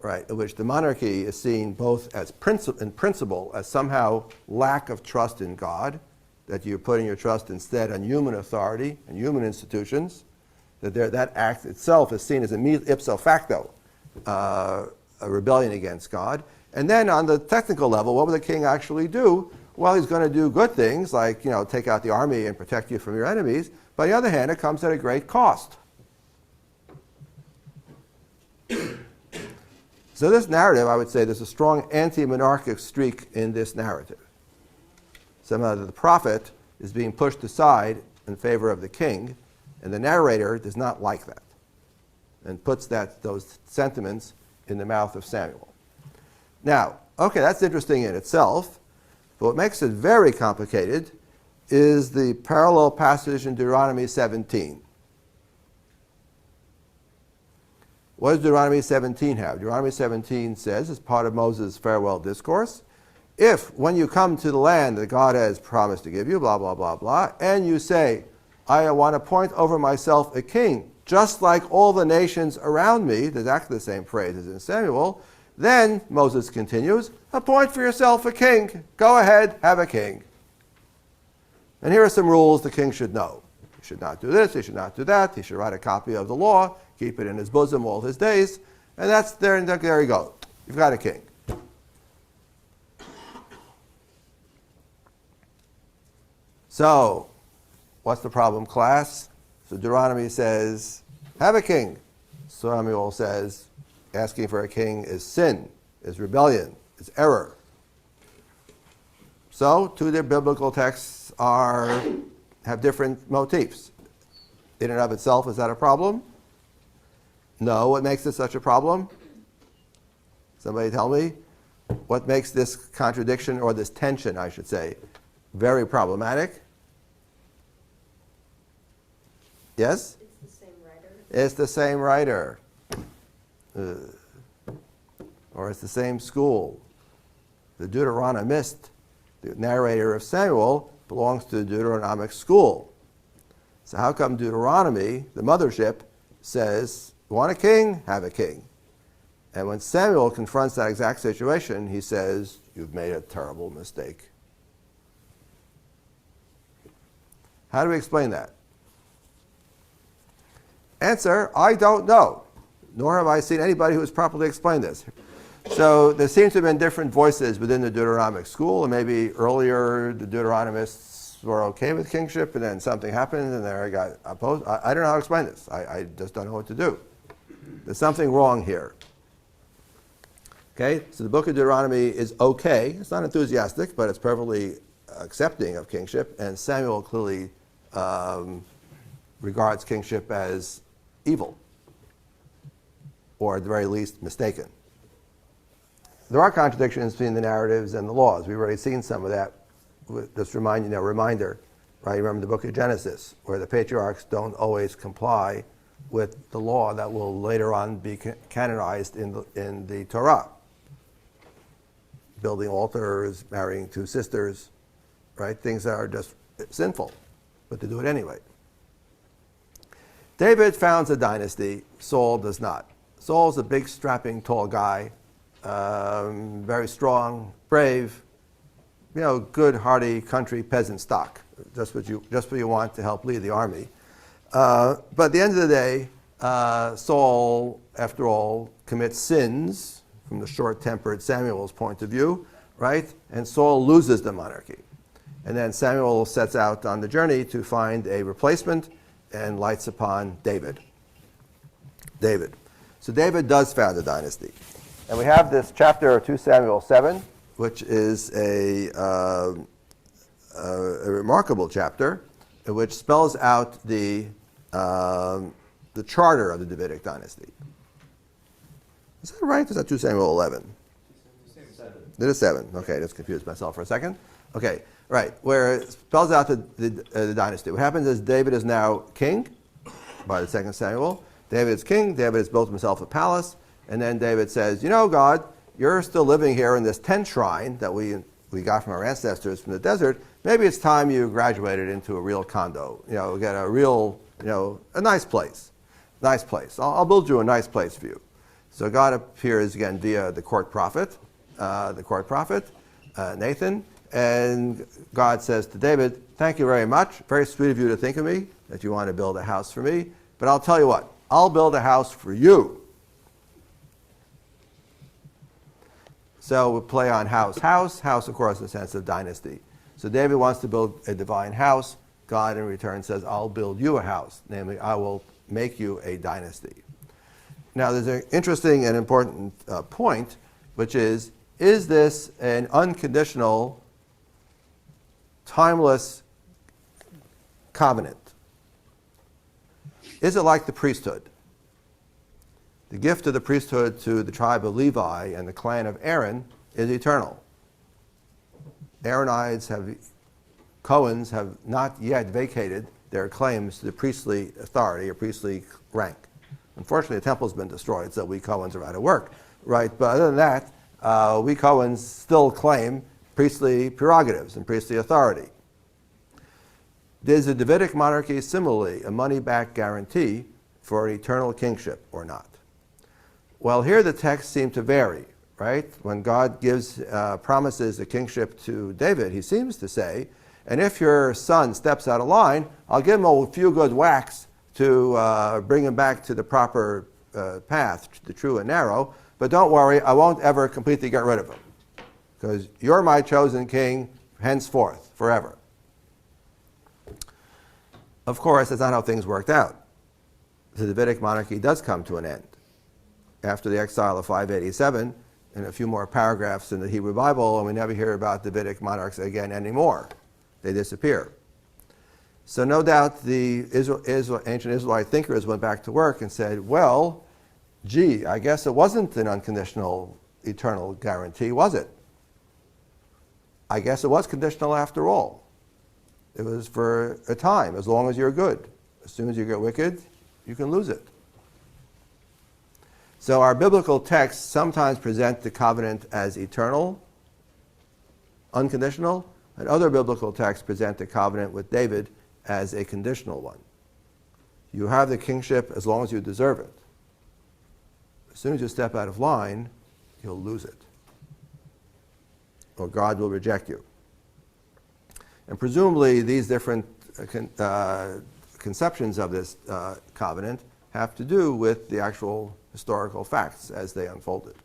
right, in which the monarchy is seen both as in principle as somehow lack of trust in God, that you're putting your trust instead on human authority and human institutions, that act itself is seen as ipso facto a rebellion against God. And then on the technical level, what will the king actually do? Well, he's going to do good things like, take out the army and protect you from your enemies. But on the other hand, it comes at a great cost. So this narrative, I would say, there's a strong anti-monarchic streak in this narrative. Somehow the prophet is being pushed aside in favor of the king, and the narrator does not like that, and puts those sentiments in the mouth of Samuel. Now, okay, that's interesting in itself, but what makes it very complicated is the parallel passage in Deuteronomy 17. What does Deuteronomy 17 have? Deuteronomy 17 says, as part of Moses' farewell discourse, if when you come to the land that God has promised to give you, blah, blah, blah, blah, and you say, I want to appoint over myself a king, just like all the nations around me, there's exactly the same phrase as in Samuel, then, Moses continues, appoint for yourself a king. Go ahead, have a king. And here are some rules the king should know. He should not do this, he should not do that, he should write a copy of the law, keep it in his bosom all his days, and that's there you go. You've got a king. So, what's the problem, class? So Deuteronomy says, have a king. Samuel says, asking for a king is sin, is rebellion, is error. So, two of their biblical texts have different motifs. In and of itself, is that a problem? No. What makes this such a problem? Somebody tell me. What makes this contradiction, or this tension, I should say, very problematic? Yes? It's the same writer. It's the same writer. Or it's the same school. The Deuteronomist, the narrator of Samuel, belongs to the Deuteronomic school. So how come Deuteronomy, the mothership, says, want a king? Have a king. And when Samuel confronts that exact situation, he says, you've made a terrible mistake. How do we explain that? Answer, I don't know, nor have I seen anybody who has properly explained this. So there seems to have been different voices within the Deuteronomic school, and maybe earlier the Deuteronomists were okay with kingship, and then something happened and they got opposed. I don't know how to explain this. I just don't know what to do. There's something wrong here. Okay, so the book of Deuteronomy is okay. It's not enthusiastic, but it's perfectly accepting of kingship, and Samuel clearly regards kingship as evil, or at the very least mistaken. There are contradictions between the narratives and the laws. We've already seen some of that. Just reminder, right? Remember the book of Genesis, where the patriarchs don't always comply with the law that will later on be canonized in the Torah. Building altars, marrying two sisters, right? Things that are just sinful, but to do it anyway. David founds a dynasty. Saul does not. Saul's a big, strapping, tall guy, very strong, brave, good, hearty country peasant stock. Just what you want to help lead the army. But at the end of the day, Saul, after all, commits sins from the short-tempered Samuel's point of view, right? And Saul loses the monarchy. And then Samuel sets out on the journey to find a replacement and lights upon David. So David does found a dynasty. And we have this chapter 2 Samuel 7, which is a remarkable chapter, which spells out the charter of the Davidic dynasty. Is that right? Is that 2 Samuel 11? It is 7. Okay, I just confused myself for a second. Okay, right, where it spells out the dynasty. What happens is David is now king by the 2nd Samuel. David is king. David has built himself a palace. And then David says, God, you're still living here in this tent shrine that we got from our ancestors from the desert. Maybe it's time you graduated into a real condo. Get a real, a nice place. Nice place. I'll build you a nice place for you. So God appears again via the court prophet, Nathan. And God says to David, thank you very much. Very sweet of you to think of me, that you want to build a house for me. But I'll tell you what, I'll build a house for you. So we play on house, of course, in the sense of dynasty. So David wants to build a divine house. God, in return, says, I'll build you a house. Namely, I will make you a dynasty. Now, there's an interesting and important point, which is this an unconditional, timeless covenant? Is it like the priesthood? The gift of the priesthood to the tribe of Levi and the clan of Aaron is eternal. Cohens have not yet vacated their claims to the priestly authority or priestly rank. Unfortunately, the temple's been destroyed, so we Cohens are out of work, right? But other than that, we Cohens still claim priestly prerogatives and priestly authority. Is the Davidic monarchy similarly a money-back guarantee for an eternal kingship or not? Well, here the texts seem to vary, right? When God promises the kingship to David, he seems to say, and if your son steps out of line, I'll give him a few good whacks to bring him back to the proper path, the true and narrow, but don't worry, I won't ever completely get rid of him, because you're my chosen king henceforth, forever. Of course, that's not how things worked out. The Davidic monarchy does come to an end. After the exile of 587, and a few more paragraphs in the Hebrew Bible, and we never hear about Davidic monarchs again anymore. They disappear. So no doubt the ancient Israelite thinkers went back to work and said, well, gee, I guess it wasn't an unconditional eternal guarantee, was it? I guess it was conditional after all. It was for a time, as long as you're good. As soon as you get wicked, you can lose it. So our biblical texts sometimes present the covenant as eternal, unconditional, and other biblical texts present the covenant with David as a conditional one. You have the kingship as long as you deserve it. As soon as you step out of line, you'll lose it, or God will reject you. And presumably these different conceptions of this covenant have to do with the actual historical facts as they unfolded.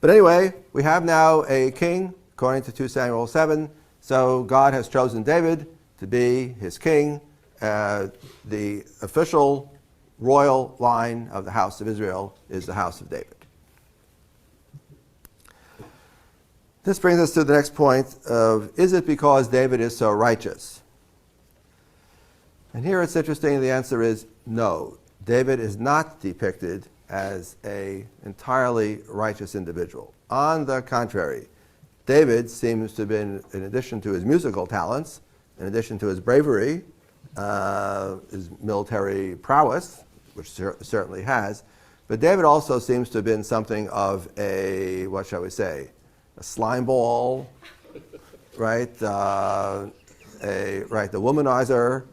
But anyway, we have now a king, according to 2 Samuel 7. So God has chosen David to be his king. The official royal line of the house of Israel is the house of David. This brings us to the next point of, is it because David is so righteous? And here it's interesting, the answer is no. David is not depicted as an entirely righteous individual. On the contrary, David seems to have been, in addition to his musical talents, in addition to his bravery, his military prowess, which certainly has, but David also seems to have been something of a, what shall we say, a slime ball, right? The womanizer,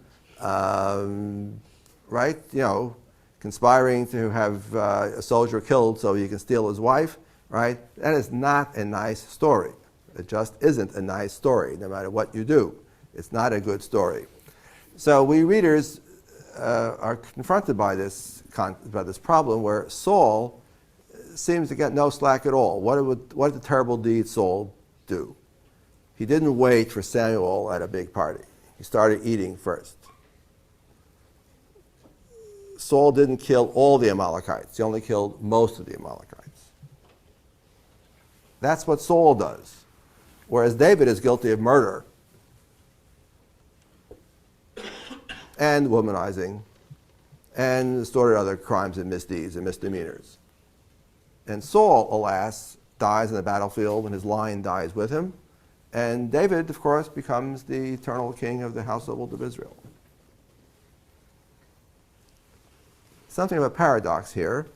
right? You know, conspiring to have a soldier killed so he can steal his wife, right? That is not a nice story. It just isn't a nice story, no matter what you do. It's not a good story. So we readers are confronted by this problem where Saul seems to get no slack at all. What did the terrible deed Saul do? He didn't wait for Samuel at a big party. He started eating first. Saul didn't kill all the Amalekites. He only killed most of the Amalekites. That's what Saul does. Whereas David is guilty of murder and womanizing and a story of other crimes and misdeeds and misdemeanors. And Saul, alas, dies on the battlefield when his line dies with him. And David, of course, becomes the eternal king of the household of Israel. Something of a paradox here.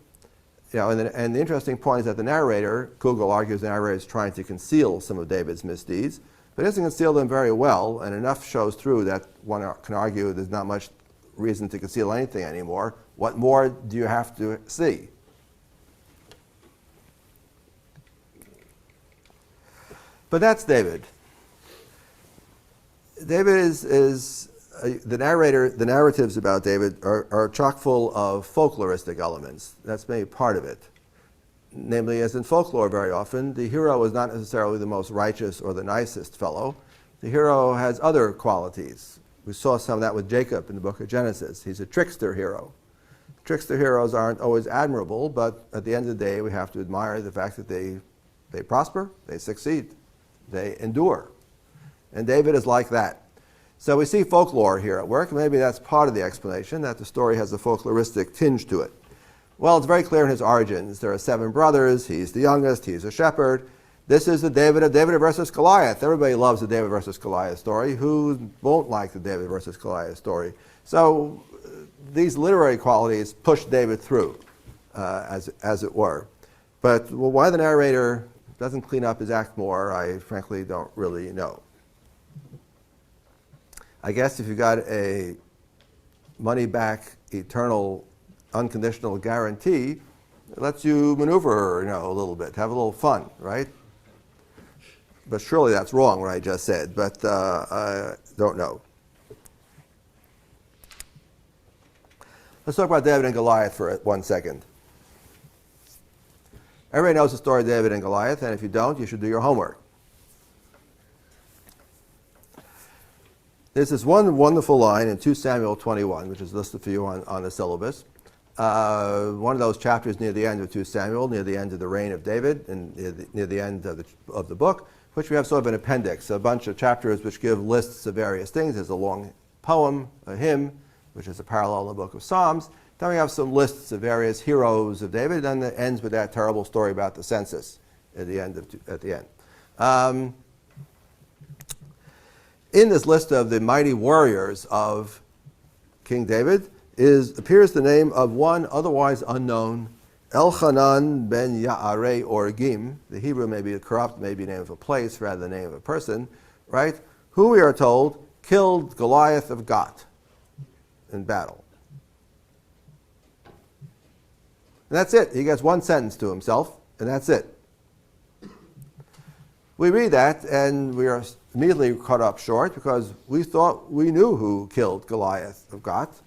You know, and the interesting point is that the narrator, Kugel argues the narrator is trying to conceal some of David's misdeeds, but doesn't conceal them very well, and enough shows through that one can argue there's not much reason to conceal anything anymore. What more do you have to see? But that's David. David is the narratives about David are chock full of folkloristic elements. That's maybe part of it. Namely, as in folklore very often, the hero is not necessarily the most righteous or the nicest fellow. The hero has other qualities. We saw some of that with Jacob in the book of Genesis. He's a trickster hero. Trickster heroes aren't always admirable, but at the end of the day, we have to admire the fact that they prosper, they succeed, they endure. And David is like that. So we see folklore here at work. Maybe that's part of the explanation, that the story has a folkloristic tinge to it. Well, it's very clear in his origins. There are 7 brothers. He's the youngest. He's a shepherd. This is the David versus Goliath. Everybody loves the David versus Goliath story. Who won't like the David versus Goliath story? So these literary qualities push David through, as it were. But why the narrator doesn't clean up his act more, I frankly don't really know. I guess if you've got a money-back, eternal, unconditional guarantee, it lets you maneuver, a little bit, have a little fun, right? But surely that's wrong, what I just said, but I don't know. Let's talk about David and Goliath for 1 second. Everybody knows the story of David and Goliath, and if you don't, you should do your homework. There's this one wonderful line in 2 Samuel 21, which is listed for you on the syllabus. One of those chapters near the end of 2 Samuel, near the end of the reign of David, and near the end of the book, which we have sort of an appendix, a bunch of chapters which give lists of various things. There's a long poem, a hymn, which is a parallel in the book of Psalms. Then we have some lists of various heroes of David, and it ends with that terrible story about the census at the end. In this list of the mighty warriors of King David appears the name of one otherwise unknown, Elchanan ben Ya'areh Orgim. The Hebrew may be corrupt, may be the name of a place rather than the name of a person, right? Who we are told killed Goliath of Gath in battle. And that's it. He gets 1 sentence to himself, and that's it. We read that, and we are immediately caught up short because we thought we knew who killed Goliath of Gath.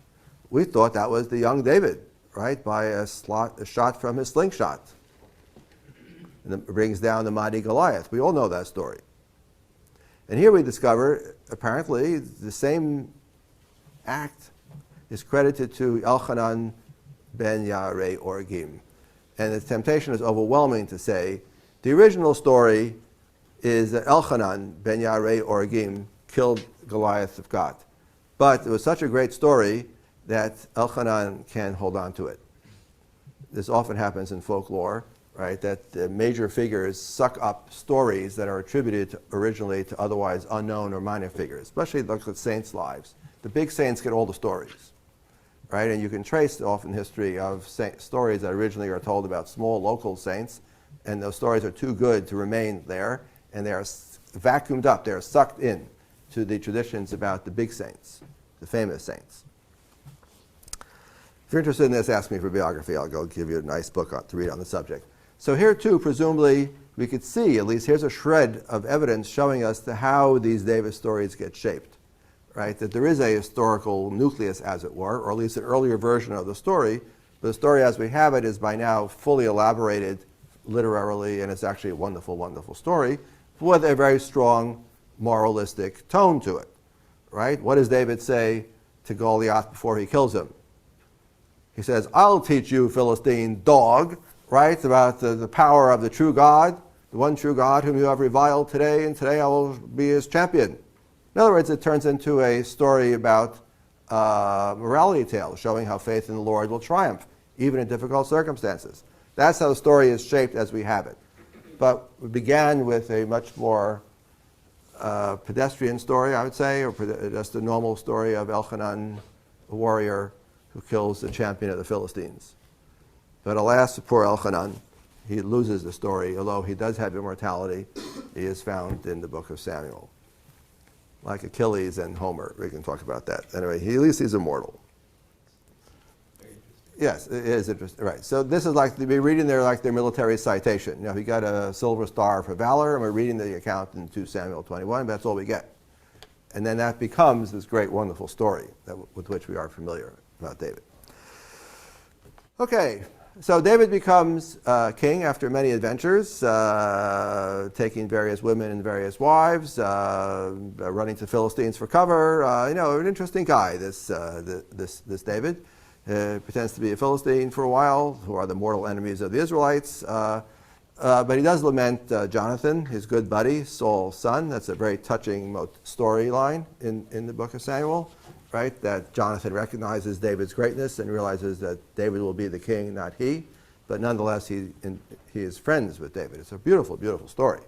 We thought that was the young David, right, by a shot from his slingshot. And it brings down the mighty Goliath. We all know that story. And here we discover, apparently, the same act is credited to Elchanan ben Ya'areh Orgim. And the temptation is overwhelming to say the original story is that Elchanan ben Ya'areh Orgim killed Goliath of Gath. But it was such a great story that Elchanan can hold on to it. This often happens in folklore, right, that the major figures suck up stories that are attributed originally to otherwise unknown or minor figures, especially look at saints' lives. The big saints get all the stories, right? And you can trace often history of stories that originally are told about small local saints, and those stories are too good to remain there, and they are vacuumed up, they are sucked in to the traditions about the big saints, the famous saints. If you're interested in this, ask me for biography. I'll go give you a nice book to read on the subject. So here too, presumably, we could see, at least here's a shred of evidence showing us how these David stories get shaped, right? That there is a historical nucleus, as it were, or at least an earlier version of the story, but the story as we have it is by now fully elaborated literarily, and it's actually a wonderful, wonderful story with a very strong moralistic tone to it, right? What does David say to Goliath before he kills him? He says, I'll teach you, Philistine dog, right, about the power of the true God, the one true God whom you have reviled today, and today I will be his champion. In other words, it turns into a story about morality tale, showing how faith in the Lord will triumph, even in difficult circumstances. That's how the story is shaped as we have it. But we began with a much more pedestrian story, I would say, or just a normal story of Elchanan, a warrior who kills the champion of the Philistines. But alas, poor Elchanan, he loses the story, although he does have immortality. He is found in the book of Samuel. Like Achilles and Homer, we can talk about that. Anyway, at least he's immortal. Yes, it is interesting. Right. So this is like we're reading their military citation. You know, he got a silver star for valor, and we're reading the account in 2 Samuel 21. But that's all we get, and then that becomes this great, wonderful story with which we are familiar about David. Okay, so David becomes king after many adventures, taking various women and various wives, running to Philistines for cover. An interesting guy. This David. Pretends to be a Philistine for a while, who are the mortal enemies of the Israelites. But he does lament Jonathan, his good buddy, Saul's son. That's a very touching storyline in the book of Samuel. right? That Jonathan recognizes David's greatness and realizes that David will be the king, not he. But nonetheless, he is friends with David. It's a beautiful, beautiful story,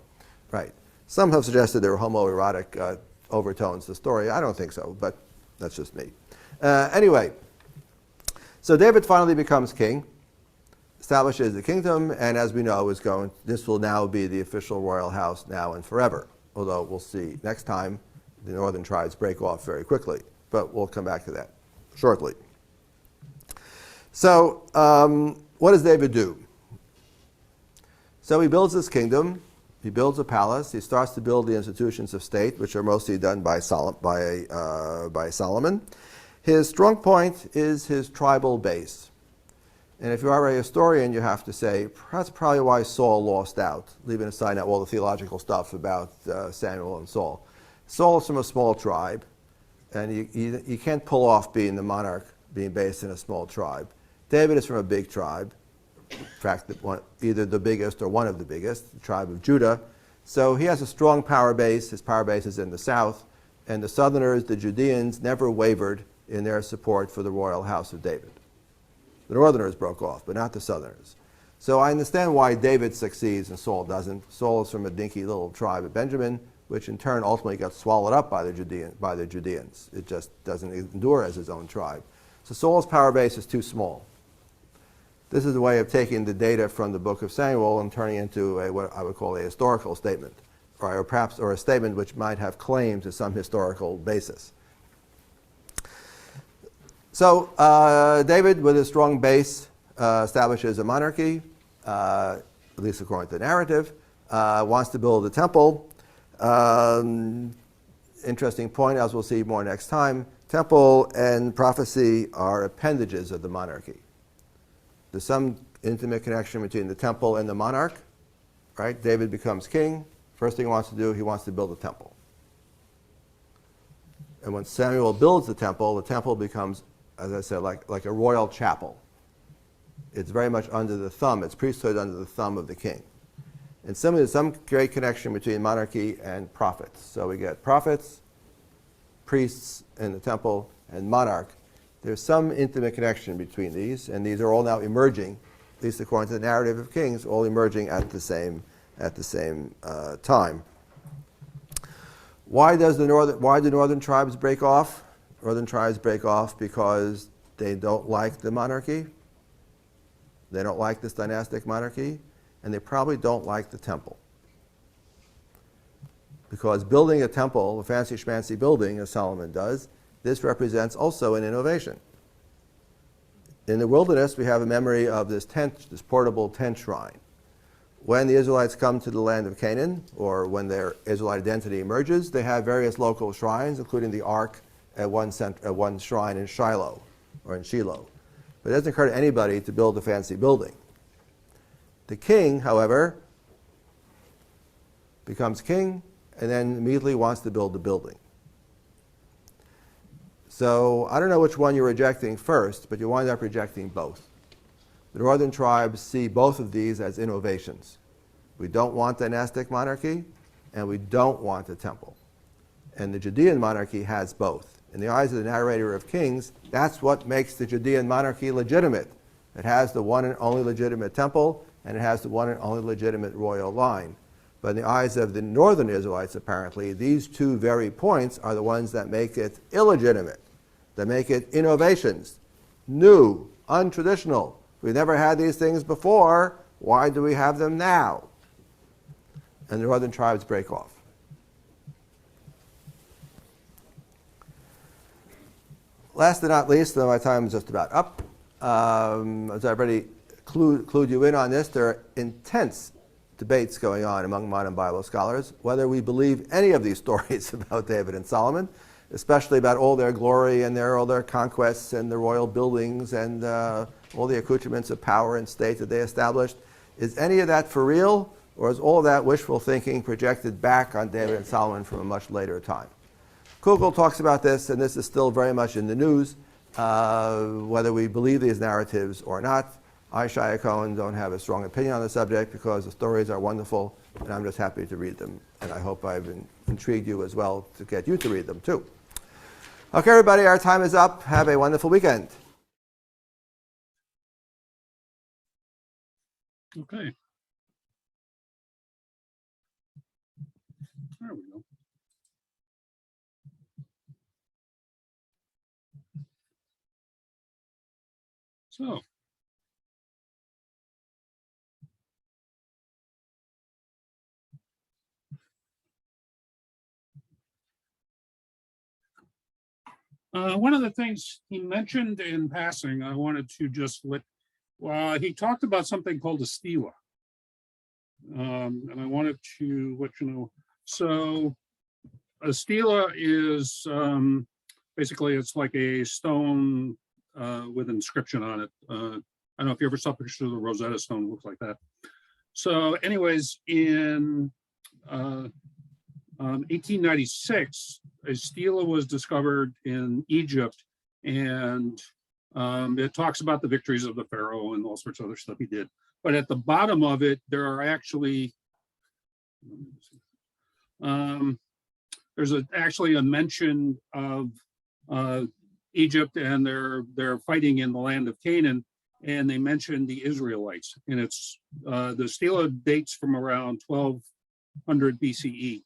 right? Some have suggested there were homoerotic overtones to the story. I don't think so, but that's just me. Anyway, so David finally becomes king, establishes the kingdom, and as we know, this will now be the official royal house now and forever. Although we'll see next time the northern tribes break off very quickly, but we'll come back to that shortly. So, what does David do? So he builds his kingdom. He builds a palace. He starts to build the institutions of state, which are mostly done by Solomon. His strong point is his tribal base. And if you are a historian, you have to say, that's probably why Saul lost out, leaving aside now all the theological stuff about Samuel and Saul. Saul is from a small tribe, and you can't pull off being the monarch, being based in a small tribe. David is from a big tribe, in fact, either the biggest or one of the biggest, the tribe of Judah. So he has a strong power base. His power base is in the south, and the Southerners, the Judeans, never wavered in their support for the royal house of David. The Northerners broke off, but not the Southerners. So I understand why David succeeds and Saul doesn't. Saul is from a dinky little tribe of Benjamin, which in turn ultimately got swallowed up by the Judeans. It just doesn't endure as his own tribe. So Saul's power base is too small. This is a way of taking the data from the book of Samuel and turning it into what I would call a historical statement, or perhaps a statement which might have claim to some historical basis. So David, with his strong base, establishes a monarchy, at least according to the narrative, wants to build a temple. Interesting point, as we'll see more next time, temple and prophecy are appendages of the monarchy. There's some intimate connection between the temple and the monarch, right? David becomes king. First thing he wants to do, he wants to build a temple. And when Samuel builds the temple becomes, as I said, like a royal chapel. It's very much under the thumb, it's priesthood under the thumb of the king. And similarly, there's some great connection between monarchy and prophets. So we get prophets, priests in the temple, and monarch. There's some intimate connection between these, and these are all now emerging, at least according to the narrative of Kings, all emerging at the same time. Why do northern tribes break off? Northern tribes break off because they don't like the monarchy. They don't like this dynastic monarchy, and they probably don't like the temple. Because building a temple, a fancy schmancy building, as Solomon does, this represents also an innovation. In the wilderness, we have a memory of this tent, this portable tent shrine. When the Israelites come to the land of Canaan, or when their Israelite identity emerges, they have various local shrines, including the Ark at one shrine in Shiloh, or in Shiloh. But it doesn't occur to anybody to build a fancy building. The king, however, becomes king and then immediately wants to build the building. So I don't know which one you're rejecting first, but you wind up rejecting both. The northern tribes see both of these as innovations. We don't want dynastic monarchy, and we don't want a temple. And the Judean monarchy has both. In the eyes of the narrator of Kings, that's what makes the Judean monarchy legitimate. It has the one and only legitimate temple, and it has the one and only legitimate royal line. But in the eyes of the northern Israelites, apparently, these two very points are the ones that make it illegitimate, that make it innovations, new, untraditional. We've never had these things before. Why do we have them now? And the northern tribes break off. Last but not least, though my time is just about up, as I already clued you in on this, there are intense debates going on among modern Bible scholars whether we believe any of these stories about David and Solomon, especially about all their glory and all their conquests and the royal buildings and all the accoutrements of power and state that they established. Is any of that for real, or is all that wishful thinking projected back on David and Solomon from a much later time? Kugel talks about this, and this is still very much in the news, whether we believe these narratives or not. I, Shaye Cohen, don't have a strong opinion on the subject because the stories are wonderful, and I'm just happy to read them. And I hope I've intrigued you as well to get you to read them too. Okay, everybody, our time is up. Have a wonderful weekend. Okay. There we go. So. One of the things he mentioned in passing, I wanted to just he talked about something called a Stila. And I wanted to let you know. So a Stila is basically it's like a stone with inscription on it. I don't know if you ever saw pictures of the Rosetta Stone, looks like that. So anyways, in 1896, a Stila was discovered in Egypt, and it talks about the victories of the Pharaoh and all sorts of other stuff he did. But at the bottom of it, there are actually, there's actually a mention of Egypt, and they're fighting in the land of Canaan, and they mention the Israelites. And it's the Stila dates from around 1200 BCE.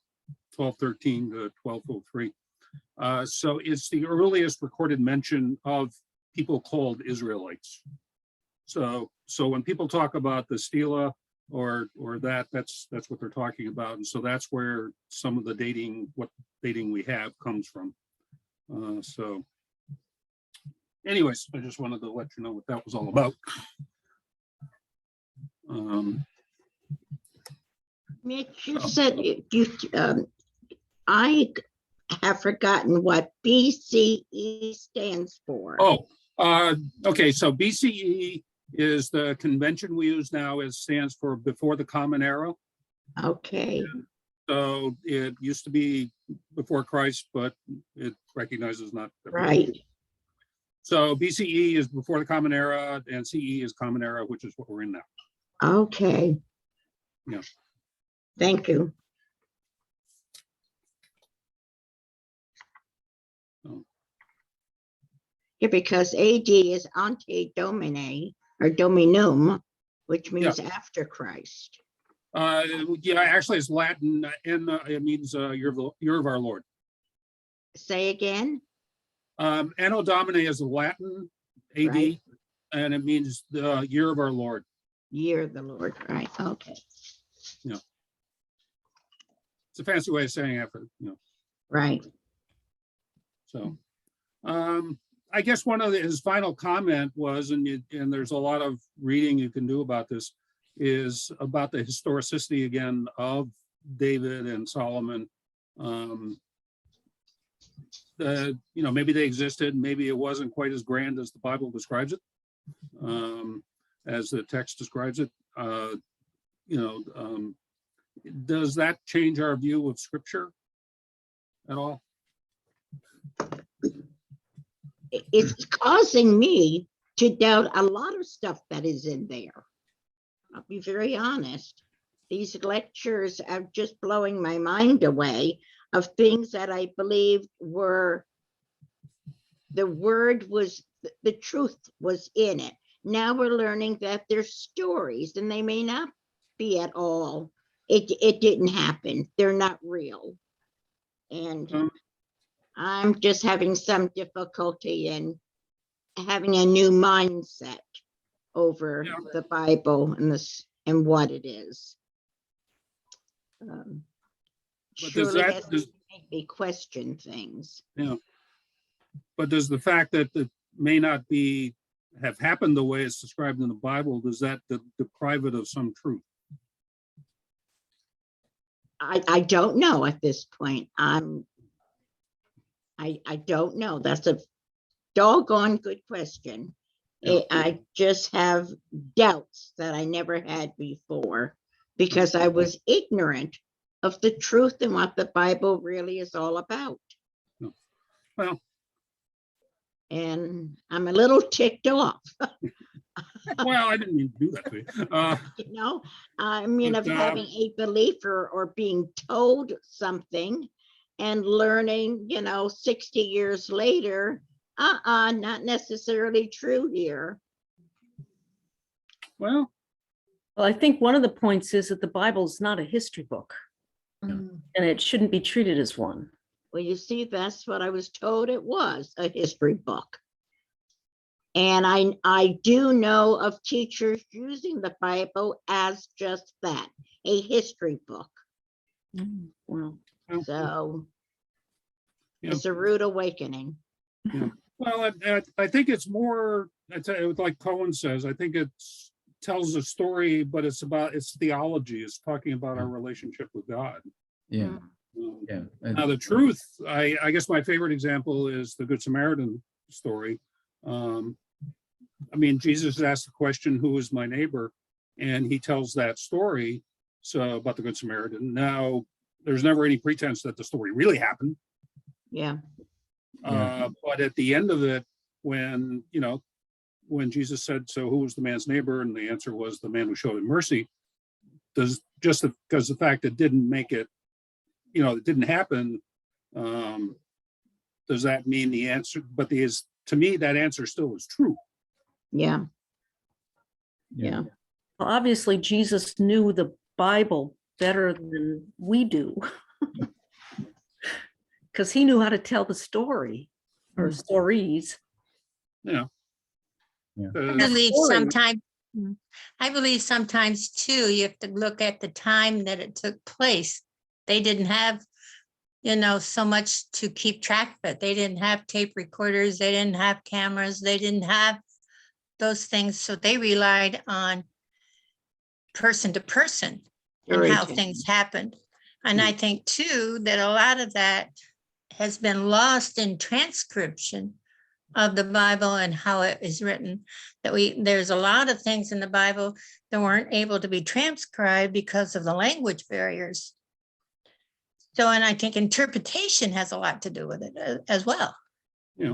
1213 to 1203. So it's the earliest recorded mention of people called Israelites. So when people talk about the Stila or that's what they're talking about. And so that's where some of the what dating we have comes from. So anyways, I just wanted to let you know what that was all about. Mitch, you said I have forgotten what BCE stands for. Okay. So BCE is the convention we use now. It stands for before the Common Era. Okay. So it used to be before Christ, but it recognizes not. Right. So BCE is before the Common Era, and CE is Common Era, which is what we're in now. Okay. Yeah. Thank you. Yeah, because AD is ante domine or dominum, which means after Christ. Yeah, actually it's Latin, and it means year of our Lord. Say again. Anno Domini is Latin, AD, Right. and it means the year of our Lord. Year of the Lord, right? Okay. Yeah. It's a fancy way of saying after, Right. So, I guess one of his final comment was, and there's a lot of reading you can do about this, is about the historicity again of David and Solomon. Maybe they existed, maybe it wasn't quite as grand as the Bible describes it, as the text describes it. Does that change our view of Scripture at all? It's causing me to doubt a lot of stuff that is in there. I'll be very honest. These lectures are just blowing my mind away of things that I believed were, the word was, the truth was in it. Now we're learning that they're stories and they may not be at all. It didn't happen. They're not real. And I'm just having some difficulty in having a new mindset over the Bible and what it is. Surely that does make me question things. Yeah. But does the fact that it may not have happened the way it's described in the Bible, does that deprive it of some truth? I don't know at this point. I don't know. That's a doggone good question. Yeah. I just have doubts that I never had before because I was ignorant of the truth and what the Bible really is all about. Well, and I'm a little ticked off. Well, I didn't mean to do that to you. I mean, of having a belief or being told something and learning, 60 years later, not necessarily true here. Well, Well, I think one of the points is that the Bible is not a history book, Mm. and it shouldn't be treated as one. Well, you see, that's what I was told it was, a history book. And I do know of teachers using the Bible as just that, a history book. Well, So Yeah. it's a rude awakening. well, I think it's more, like Cohen says, I think it tells a story, but it's theology. It's talking about our relationship with God. Yeah, Um, yeah. Now, the truth, I guess my favorite example is the Good Samaritan story. I mean, Jesus asked the question, who is my neighbor? And he tells that story about the Good Samaritan. Now, there's never any pretense that the story really happened. Yeah. But at the end of it, when Jesus said, so who was the man's neighbor? And the answer was the man who showed him mercy. Because the fact it didn't make it, it didn't happen, does that mean the answer? But to me, that answer still is true. Yeah. Yeah. well, obviously, Jesus knew the Bible better than we do, because he knew how to tell the story or stories. Yeah. Yeah. I believe sometimes too, you have to look at the time that it took place. They didn't have, so much to keep track of it. They didn't have tape recorders. They didn't have cameras. They didn't have those things. So they relied on person to person and how things happened. And I think too, that a lot of that has been lost in transcription of the Bible and how it is written, there's a lot of things in the Bible that weren't able to be transcribed because of the language barriers. So, and I think interpretation has a lot to do with it as well. Yeah.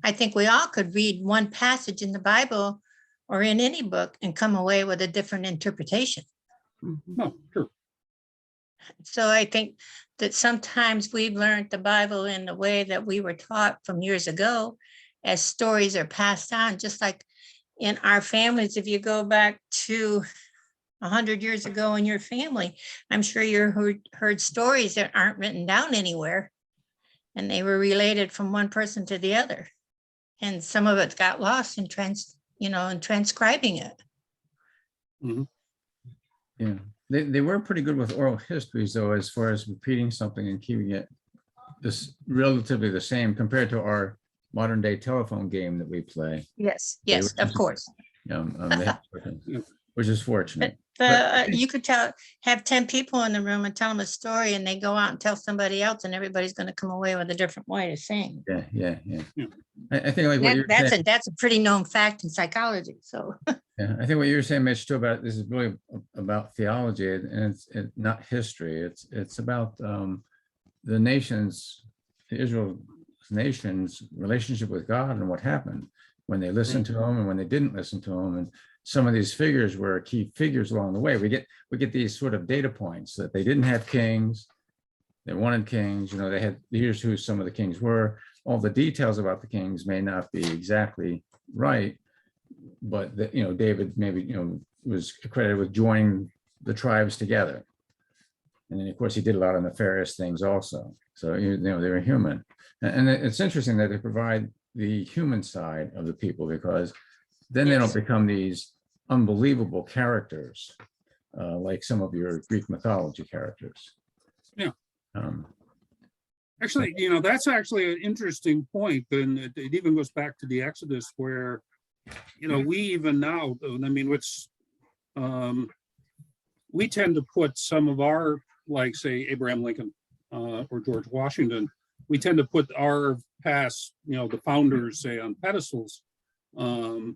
I think we all could read one passage in the Bible or in any book and come away with a different interpretation. No, sure. So I think that sometimes we've learned the Bible in the way that we were taught from years ago, as stories are passed on, just like in our families. If you go back to 100 years ago in your family, I'm sure you heard stories that aren't written down anywhere, and they were related from one person to the other. And some of it got lost in transcribing it. Mhm. Yeah, they were pretty good with oral histories, though, as far as repeating something and keeping it this relatively the same compared to our modern day telephone game that we play. Yes, which of is, course. Which is fortunate. You could have 10 people in the room and tell them a story, and they go out and tell somebody else, and everybody's going to come away with a different way of saying. Yeah. I think like what you're saying. That's a pretty known fact in psychology. So Yeah, I think what you're saying, Mitch, too, about this is really about theology, and it's not history. It's about the Israel's nation's relationship with God and what happened when they listened to him and when they didn't listen to him. And some of these figures were key figures along the way. We get these sort of data points that they didn't have kings. They wanted kings. They had, here's who some of the kings were. All the details about the kings may not be exactly right, but David maybe was credited with joining the tribes together. And then of course he did a lot of nefarious things also. So they were human. And it's interesting that they provide the human side of the people, because then they don't become these unbelievable characters like some of your Greek mythology characters. Yeah. Actually, that's actually an interesting point. And it even goes back to the Exodus where, we even now, I mean, we tend to put some of our, like, say, Abraham Lincoln or George Washington, we tend to put our past, the founders, say, on pedestals. And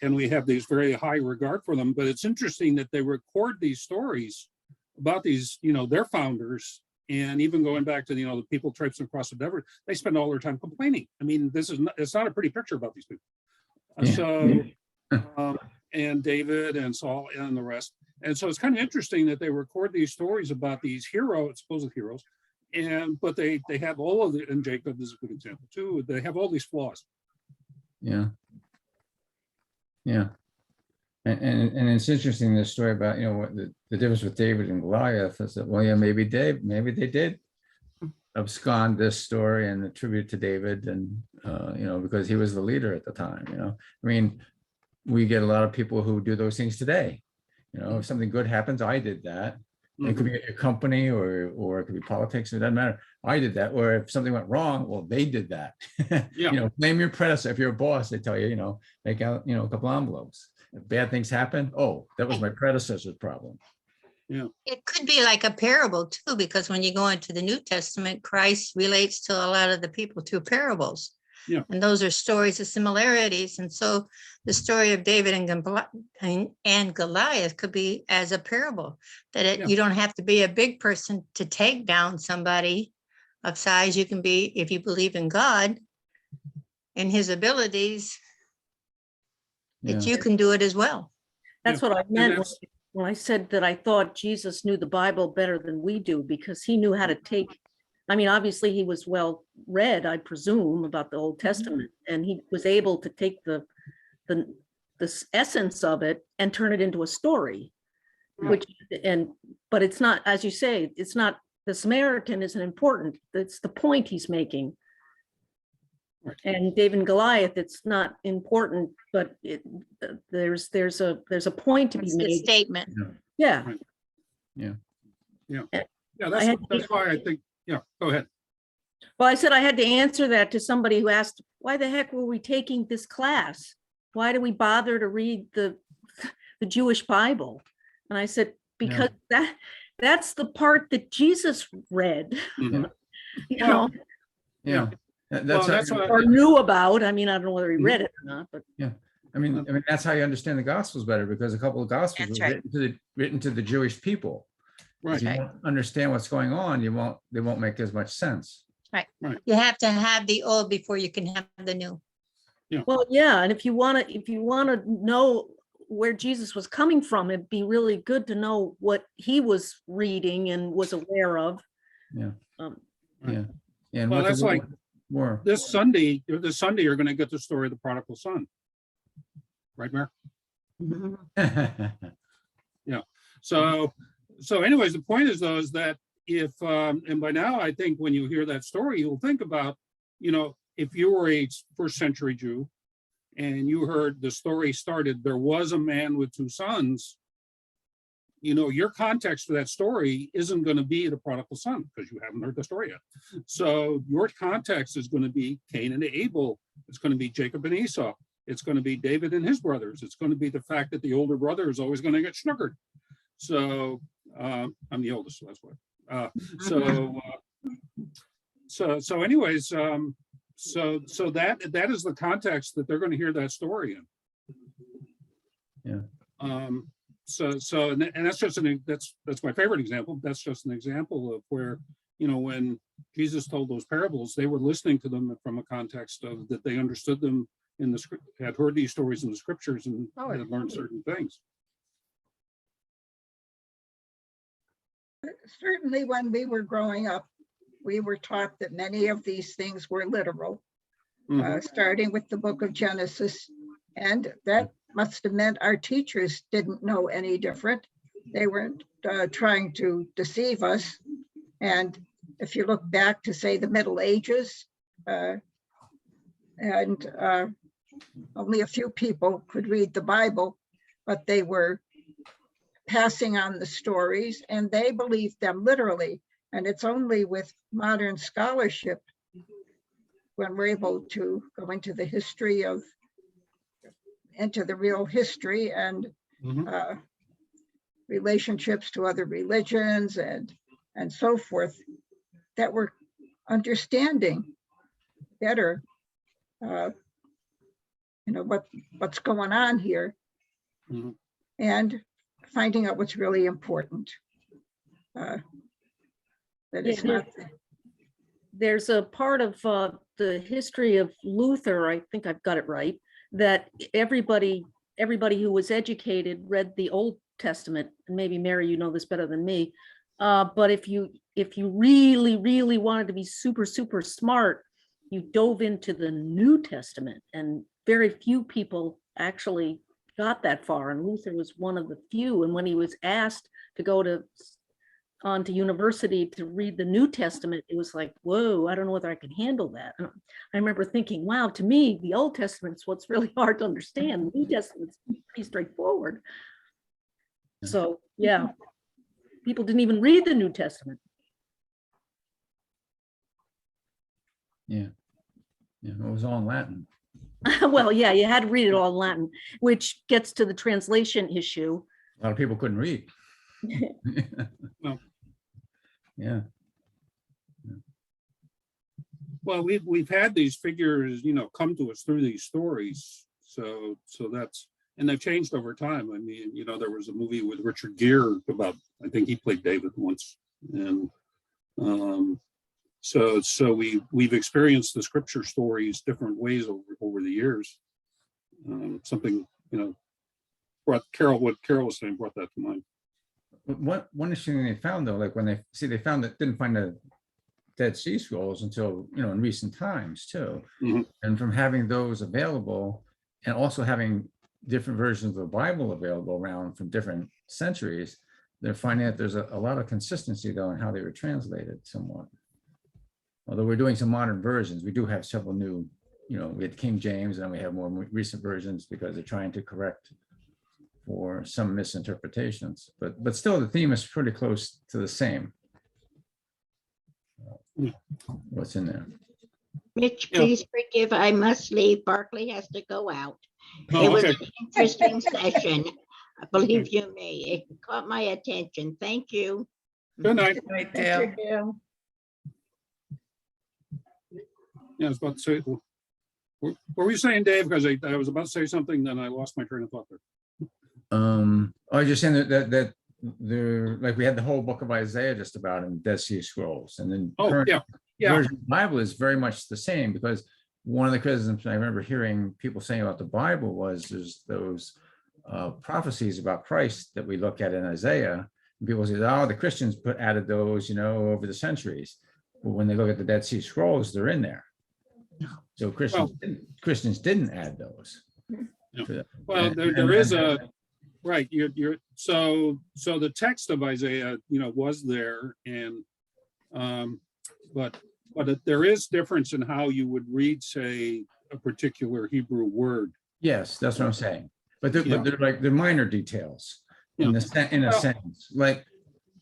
we have these very high regard for them. But it's interesting that they record these stories about these, their founders. And even going back to, the people traipsing across the desert, they spend all their time complaining. I mean, it's not a pretty picture about these people. Yeah. And David and Saul and the rest. And so it's kind of interesting that they record these stories about these supposed heroes, but they have all of it, and Jacob is a good example too. They have all these flaws. Yeah. Yeah. And it's interesting, this story about, what the difference with David and Goliath is that, well, yeah, maybe they did abscond this story and attribute to David, and because he was the leader at the time. I mean, we get a lot of people who do those things today. If something good happens, I did that. It could be at your company, or it could be politics. It doesn't matter. I did that. Or if something went wrong, well, they did that. Yeah. Blame your predecessor. If you're a boss, they tell you, make out, a couple envelopes. If bad things happen, oh, that was my predecessor's problem. It could be like a parable too, because when you go into the New Testament, Christ relates to a lot of the people through parables. Yeah. And those are stories of similarities. And so the story of David and Goliath could be as a parable, that you don't have to be a big person to take down somebody of size. You can be, if you believe in God and his abilities, that you can do it as well. That's Yeah. what I meant that's- when I said that I thought Jesus knew the Bible better than we do, because he knew how to take, I mean, obviously he was well read, I presume, about the Old Testament, and he was able to take the essence of it and turn it into a story. But it's not, as you say, it's not, the Samaritan isn't important. It's the point he's making. Right. And David and Goliath, it's not important, but there's a point to be It's the made. statement. Yeah. Right. Yeah. Yeah, I that's had- why I think, go ahead. Well, I said I had to answer that to somebody who asked, why the heck were we taking this class? Why do we bother to read the Jewish Bible? And I said, because that's the part that Jesus read, Mhm. you Yeah. know, That's what or knew about. I mean, I don't know whether he read it or not, but I mean, that's how you understand the Gospels better, because a couple of Gospels That's were right. written to the Jewish people. Right. If you don't understand what's going on, they won't make as much sense. You have to have the old before you can have the new. well, yeah. And if you want to know where Jesus was coming from, it'd be really good to know what he was reading and was aware of. Yeah. Right. And Well, what that's the like more. this Sunday, you're going to get the story of the prodigal son. Right, Mayor? So anyways, the point is though, is that if, and by now, I think when you hear that story, you'll think about, if you were a first century Jew and you heard the story started, there was a man with two sons, your context for that story isn't going to be the prodigal son, because you haven't heard the story yet. So your context is going to be Cain and Abel. It's going to be Jacob and Esau. It's going to be David and his brothers. It's going to be the fact that the older brother is always going to get snookered. So I'm the oldest, so that's why. So anyways, so that is the context that they're going to hear that story in. And that's just that's my favorite example. That's just an example of where, when Jesus told those parables, they were listening to them from a context of that they understood them in the script, had heard these stories in the scriptures, and had learned certain things. Certainly when we were growing up, we were taught that many of these things were literal, starting with the book of Genesis. And that must have meant our teachers didn't know any different. They weren't trying to deceive us. And if you look back to, say, the Middle Ages, and only a few people could read the Bible, but they were passing on the stories and they believed them literally. And it's only with modern scholarship when we're able to go into the history of, into the real history and relationships to other religions and so forth, that we're understanding better, what's going on here, and finding out what's really important. That it's not. There's a part of the history of Luther, I think I've got it right, that everybody who was educated read the Old Testament, and maybe Mary, you know this better than me. But if you really, really wanted to be super, super smart, you dove into the New Testament, and very few people actually got that far. And Luther was one of the few. And when he was asked to go on to university to read the New Testament, it was like, whoa, I don't know whether I can handle that. And I remember thinking, wow, to me, the Old Testament's what's really hard to understand. The New Testament's pretty straightforward. So, yeah, people didn't even read the New Testament. Yeah. Yeah, it was all in Latin. Well, yeah, you had to read it all in Latin, which gets to the translation issue. A lot of people couldn't read. No. Yeah. Well, we've had these figures, come to us through these stories. So that's, and they've changed over time. I mean, there was a movie with Richard Gere about, I think he played David once. And so we've experienced the scripture stories different ways over the years. Something, what Carol was saying brought that to mind. One interesting thing they found, though, like when they found that didn't find the Dead Sea Scrolls until in recent times too. Mhm. And from having those available and also having different versions of the Bible available around from different centuries, they're finding that there's a lot of consistency though in how they were translated somewhat. Although we're doing some modern versions, we do have several new, we had King James and we have more recent versions because they're trying to correct for some misinterpretations, but still the theme is pretty close to the same. What's in there? Mitch, Yeah. please forgive, I must leave. Barkley has to go out. Oh, It was okay. an interesting session, believe you me. It caught my attention. Thank you. Good night. Right, Thank Dale. you, Dale. Yeah, I was about to say, what were you saying, Dave? Because I was about to say something, then I lost my train of thought there. I was just saying that there, like we had the whole book of Isaiah just about in Dead Sea Scrolls, and then Oh, current yeah. version of the Bible is very much the same, because one of the criticisms I remember hearing people saying about the Bible was there's those prophecies about Christ that we look at in Isaiah, and people say, oh, the Christians added those, over the centuries. But when they look at the Dead Sea Scrolls, they're in there. So Christians didn't add those. Yeah. Well, there is a right. You're so the text of Isaiah, was there, and but there is difference in how you would read, say, a particular Hebrew word. Yes, that's what I'm saying. But they're minor details in Yeah. a sense, like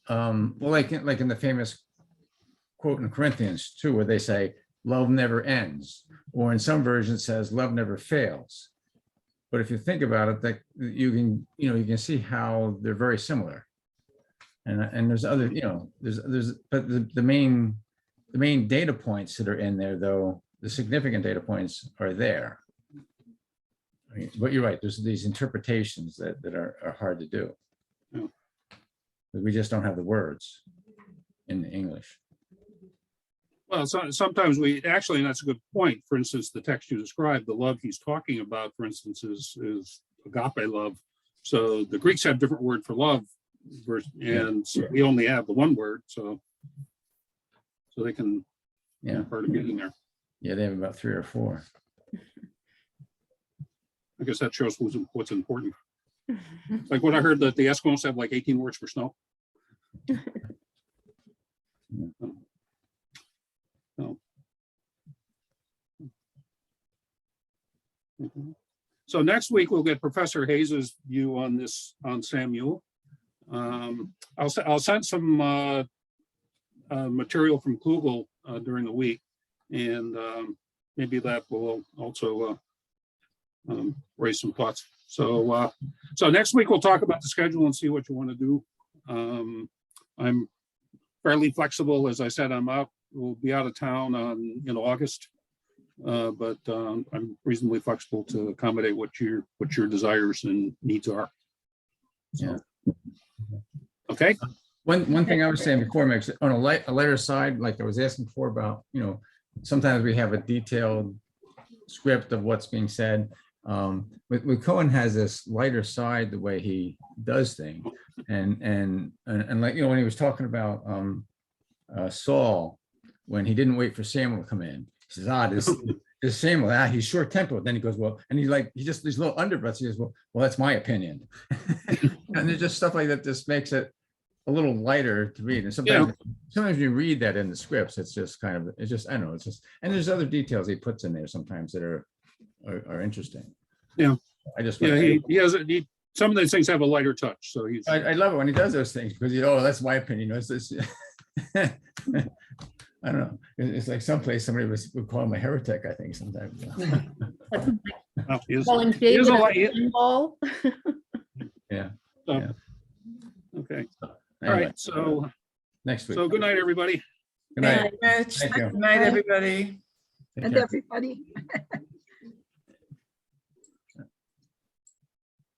like in the famous quote in Corinthians 2, where they say love never ends, or in some versions it says love never fails. But if you think about it, that you can see how they're very similar. And there's other, but the main data points that are in there, though, the significant data points are there. I mean, but you're right, there's these interpretations that are hard to do. Yeah. We just don't have the words in English. Well, sometimes we actually, and that's a good point. For instance, the text you described, the love he's talking about, for instance, is agape love. So the Greeks have different word for love, and so we only have the one word. So they can, part of getting there. Yeah, they have about 3 or 4. I guess that shows what's important. Like when I heard that the Eskimos have like 18 words for snow. So next week we'll get Professor Hayes's view on Samuel. I'll send some material from Google during the week, and maybe that will also raise some thoughts. So next week we'll talk about the schedule and see what you want to do. I'm fairly flexible, as I said. We'll be out of town in August. But I'm reasonably flexible to accommodate what your desires and needs are. So, okay. One thing I was saying before, Max, on a lighter side, like I was asking before about, sometimes we have a detailed script of what's being said, With Cohen has this lighter side, the way he does things. And like, you know, when he was talking about Saul, when he didn't wait for Samuel to come in, he says, this Samuel, he's short tempered. Then he goes, well, and he just these little underbreaths. He goes, well, that's my opinion. And there's just stuff like that. Just makes it a little lighter to read. And sometimes you read that in the scripts, it's just kind of, it's just, I don't know, it's just, and there's other details he puts in there sometimes that are interesting. Yeah. I just, He has, some of those things have a lighter touch, so he's. I love it when he does those things because that's my opinion. It's this. I don't know. It's like someplace somebody would call him a heretic, I think sometimes. Well, he is- Calling he is David a a li- he- pinball. Yeah. so- Yeah. Okay, all Anyway, right, so, next week. good night, everybody. Good night. Mitch. Thank you. Good night, everybody. Take And care. everybody.